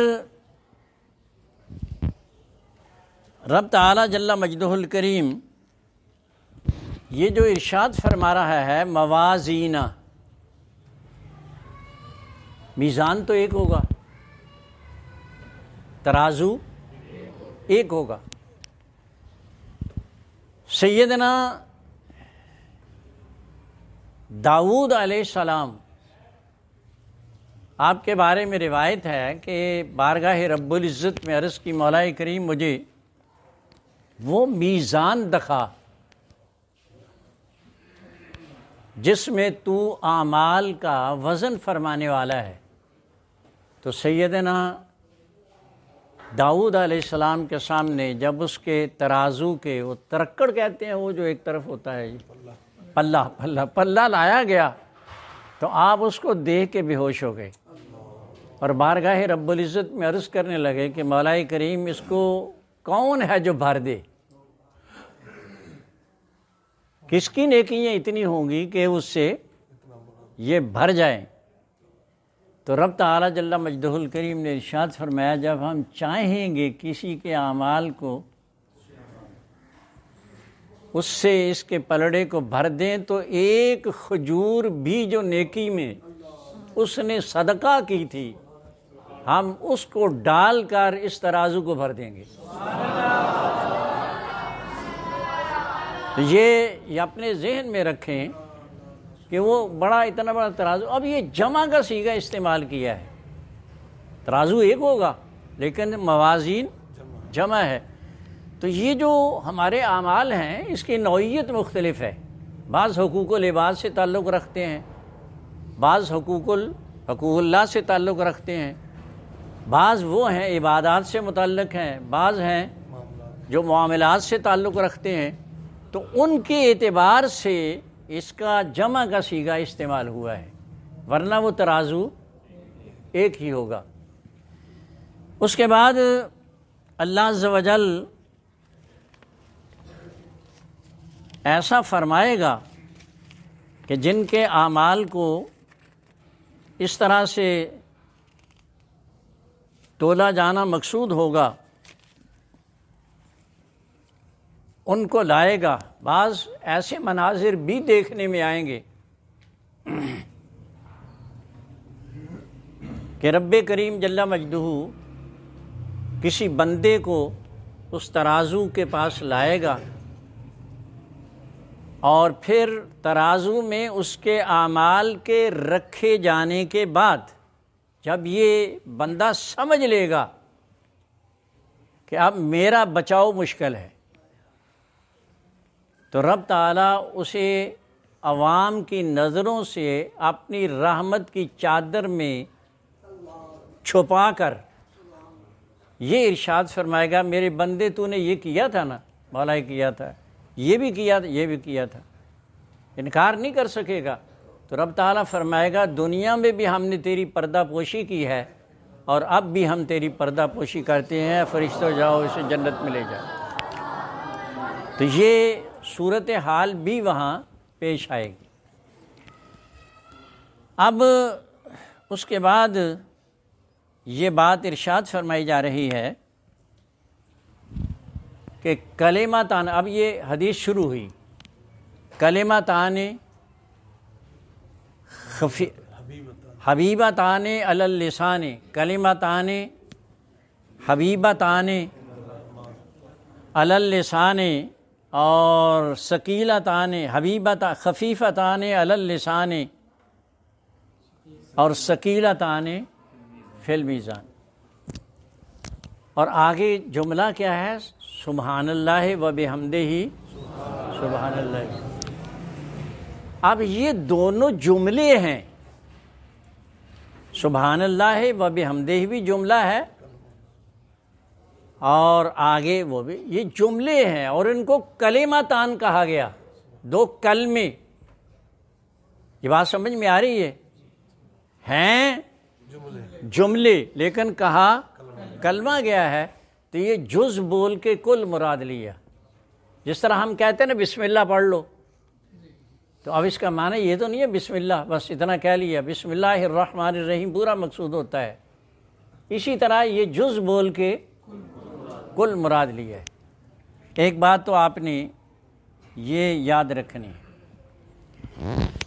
رب تعالیٰ جل مجدہ الکریم یہ جو ارشاد فرما رہا ہے موازین، میزان تو ایک ہوگا، ترازو ایک ہوگا۔ سیدنا داؤد علیہ السلام، آپ کے بارے میں روایت ہے کہ بارگاہ رب العزت میں عرض کی مولا کریم مجھے وہ میزان دکھا جس میں تو اعمال کا وزن فرمانے والا ہے۔ تو سیدنا داؤد علیہ السلام کے سامنے جب اس کے ترازو کے، وہ ترکڑ کہتے ہیں، وہ جو ایک طرف ہوتا ہے، پلہ لایا گیا تو آپ اس کو دیکھ کے بے ہوش ہو گئے، اور بارگاہ رب العزت میں عرض کرنے لگے کہ مولا کریم اس کو کون ہے جو بھر دے، کس کی نیکیاں اتنی ہوں گی کہ اس سے یہ بھر جائیں؟ تو رب تعالیٰ جل مجدہ الکریم نے ارشاد فرمایا جب ہم چاہیں گے کسی کے اعمال کو اس سے اس کے پلڑے کو بھر دیں تو ایک کھجور بھی جو نیکی میں اس نے صدقہ کی تھی ہم اس کو ڈال کر اس ترازو کو بھر دیں گے۔ تو یہ اپنے ذہن میں رکھیں کہ وہ اتنا بڑا ترازو، اب یہ جمع کا صیغہ استعمال کیا ہے، ترازو ایک ہوگا لیکن موازین جمع ہے۔ تو یہ جو ہمارے اعمال ہیں اس کی نوعیت مختلف ہے، بعض حقوق العباد سے تعلق رکھتے ہیں، بعض حقوق اللہ سے تعلق رکھتے ہیں، بعض وہ ہیں عبادات سے متعلق ہیں، بعض ہیں جو معاملات سے تعلق رکھتے ہیں۔ تو ان کے اعتبار سے اس کا جمع کا صیغہ استعمال ہوا ہے، ورنہ وہ ترازو ایک ہی ہوگا۔ اس کے بعد اللہ عز و جل ایسا فرمائے گا کہ جن کے اعمال کو اس طرح سے تولا جانا مقصود ہوگا ان کو لائے گا۔ بعض ایسے مناظر بھی دیکھنے میں آئیں گے کہ رب کریم جل مجدہ کسی بندے کو اس ترازو کے پاس لائے گا اور پھر ترازو میں اس کے اعمال کے رکھے جانے کے بعد جب یہ بندہ سمجھ لے گا کہ اب میرا بچاؤ مشکل ہے، تو رب تعالیٰ اسے عوام کی نظروں سے اپنی رحمت کی چادر میں چھپا کر یہ ارشاد فرمائے گا میرے بندے تو نے یہ کیا تھا نا، مولا کیا تھا، یہ بھی کیا تھا، یہ بھی کیا تھا، انکار نہیں کر سکے گا۔ تو رب تعالیٰ فرمائے گا دنیا میں بھی ہم نے تیری پردہ پوشی کی ہے اور اب بھی ہم تیری پردہ پوشی کرتے ہیں، فرشتوں جاؤ اسے جنت میں لے جاؤ۔ تو یہ صورتحال بھی وہاں پیش آئے گی۔ اب اس کے بعد یہ بات ارشاد فرمائی جا رہی ہے کہ کلمتان، اب یہ حدیث شروع ہوئی، کلمتان حبیبتان علی اللسان، کلمتان حبیبتان علی اللسان اور ثقیلتان خفیفتان علی اللسان اور ثقیلتان فی المیزان۔ اور آگے جملہ کیا ہے؟ سبحان اللہ و بحمدہ سبحان اللہ۔ اب یہ دونوں جملے ہیں، سبحان اللہ و بحمدہ بھی جملہ ہے اور آگے وہ بھی، یہ جملے ہیں اور ان کو کلمتان کہا گیا، دو کلمے۔ یہ بات سمجھ میں آ رہی ہے؟ ہیں جملے لیکن کہا کلمہ گیا ہے، تو یہ جز بول کے کل مراد لیا۔ جس طرح ہم کہتے ہیں نا بسم اللہ پڑھ لو، تو اب اس کا معنی یہ تو نہیں ہے بسم اللہ بس اتنا کہہ لیا، بسم اللہ الرحمن الرحیم پورا مقصود ہوتا ہے۔ اسی طرح یہ جز بول کے کل مراد لیا ہے۔ ایک بات تو آپ نے یہ یاد رکھنی ہے،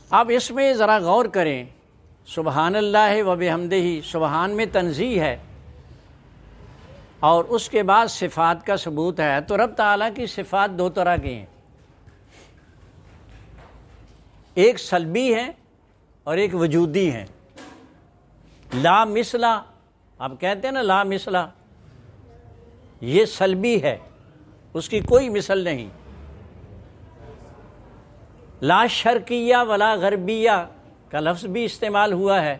اب اس میں ذرا غور کریں، سبحان اللہ و بحمدہ، سبحان میں تنزیہ ہے اور اس کے بعد صفات کا ثبوت ہے۔ تو رب تعالیٰ کی صفات دو طرح کی ہیں، ایک سلبی ہے اور ایک وجودی ہے۔ لا مثلا، آپ کہتے ہیں نا لا مثلا، یہ سلبی ہے، اس کی کوئی مثل نہیں۔ لا شرقیہ ولا غربیہ کا لفظ بھی استعمال ہوا ہے،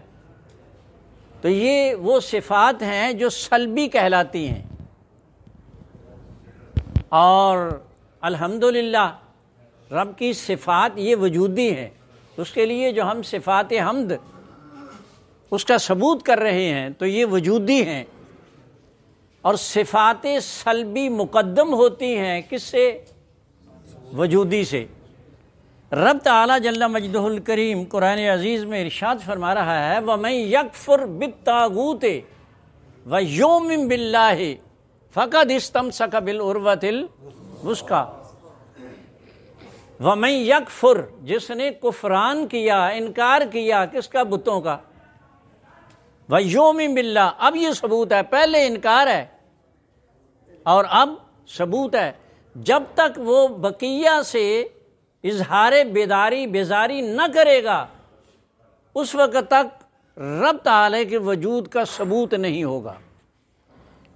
تو یہ وہ صفات ہیں جو سلبی کہلاتی ہیں۔ اور الحمدللہ رب کی صفات یہ وجودی ہیں، اس کے لیے جو ہم صفات حمد اس کا ثبوت کر رہے ہیں تو یہ وجودی ہیں، اور صفات سلبی مقدم ہوتی ہیں کس سے؟ وجودی سے۔ رب تعالیٰ جل مجدہ الکریم قرآن عزیز میں ارشاد فرما رہا ہے وَمَن يَكْفُرْ بِالطَّاغُوتِ وَيُؤْمِن بِاللَّهِ فَقَدِ اسْتَمْسَكَ بِالْعُرْوَةِ الْوُثْقَىٰ۔ وَمَن يَكْفُرْ، جس نے کفران کیا، انکار کیا، کس کا؟ بتوں کا۔ وَيُؤْمِن بِاللَّهِ، اب یہ ثبوت ہے، پہلے انکار ہے اور اب ثبوت ہے۔ جب تک وہ بقیہ سے اظہار بیزاری نہ کرے گا اس وقت تک رب تعالیٰ کے وجود کا ثبوت نہیں ہوگا۔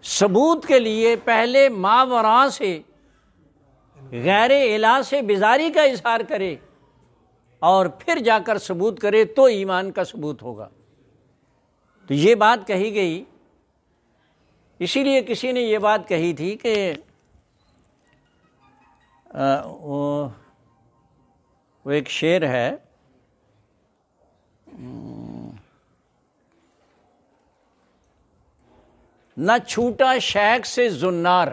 ثبوت کے لیے پہلے ماوراء سے غیر الہ سے بیزاری کا اظہار کرے اور پھر جا کر ثبوت کرے تو ایمان کا ثبوت ہوگا۔ تو یہ بات کہی گئی، اسی لیے کسی نے یہ بات کہی تھی کہ وہ ایک شعر ہے، نہ چھوٹا شیخ سے زنار،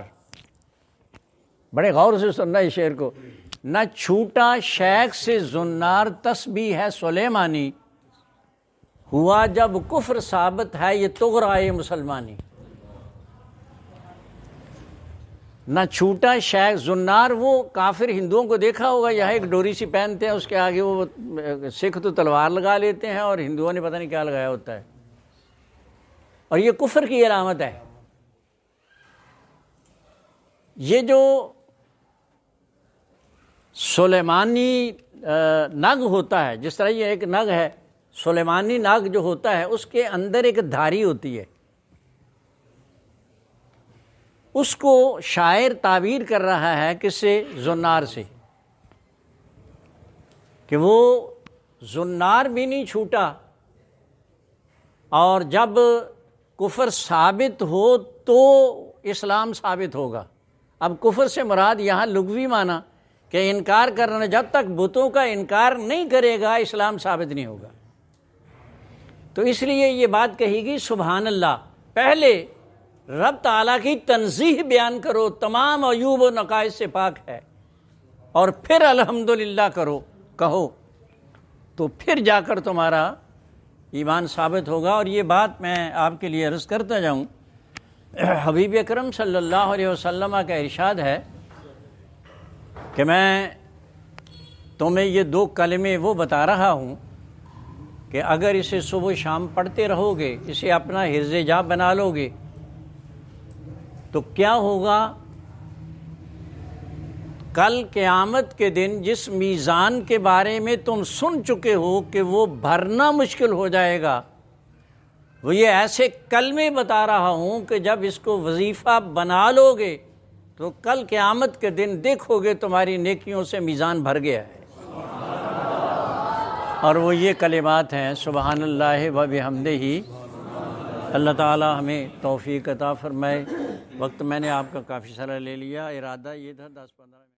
بڑے غور سے سننا اس شعر کو، نہ چھوٹا شیخ سے زنار تسبیح ہے سلیمانی، ہوا جب کفر ثابت ہے یہ طغرائے مسلمانی۔ نہ چھوٹا شیخ زنار، وہ کافر ہندوؤں کو دیکھا ہوگا، یہاں ایک ڈوری سی پہنتے ہیں، اس کے آگے وہ سکھ تو تلوار لگا لیتے ہیں اور ہندوؤں نے پتہ نہیں کیا لگایا ہوتا ہے، اور یہ کفر کی علامت ہے۔ یہ جو سلیمانی نگ ہوتا ہے، جس طرح یہ ایک نگ ہے، سلیمانی نگ جو ہوتا ہے اس کے اندر ایک دھاری ہوتی ہے، اس کو شاعر تعبیر کر رہا ہے کس سے؟ زنار سے، کہ وہ زنار بھی نہیں چھوٹا، اور جب کفر ثابت ہو تو اسلام ثابت ہوگا۔ اب کفر سے مراد یہاں لغوی معنی کہ انکار کرنا، جب تک بتوں کا انکار نہیں کرے گا اسلام ثابت نہیں ہوگا۔ تو اس لیے یہ بات کہی گئی سبحان اللہ، پہلے رب تعالیٰ کی تنزیہ بیان کرو، تمام عیوب و نقائص سے پاک ہے، اور پھر الحمدللہ کہو تو پھر جا کر تمہارا ایمان ثابت ہوگا۔ اور یہ بات میں آپ کے لیے عرض کرتا جاؤں، حبیب اکرم صلی اللہ علیہ وسلم کا ارشاد ہے کہ میں تمہیں یہ 2 کلمے وہ بتا رہا ہوں کہ اگر اسے صبح شام پڑھتے رہو گے، اسے اپنا حرز جاں بنا لو گے تو کیا ہوگا؟ کل قیامت کے دن جس میزان کے بارے میں تم سن چکے ہو کہ وہ بھرنا مشکل ہو جائے گا، وہ یہ ایسے کلمے بتا رہا ہوں کہ جب اس کو وظیفہ بنا لو گے تو کل قیامت کے دن دیکھو گے تمہاری نیکیوں سے میزان بھر گیا ہے۔ اور وہ یہ کلمات ہیں سبحان اللہ و بحمدہ۔ اللہ تعالی ہمیں توفیق عطا فرمائے۔ وقت میں نے آپ کا کافی سارا لے لیا، ارادہ یہ تھا 10-15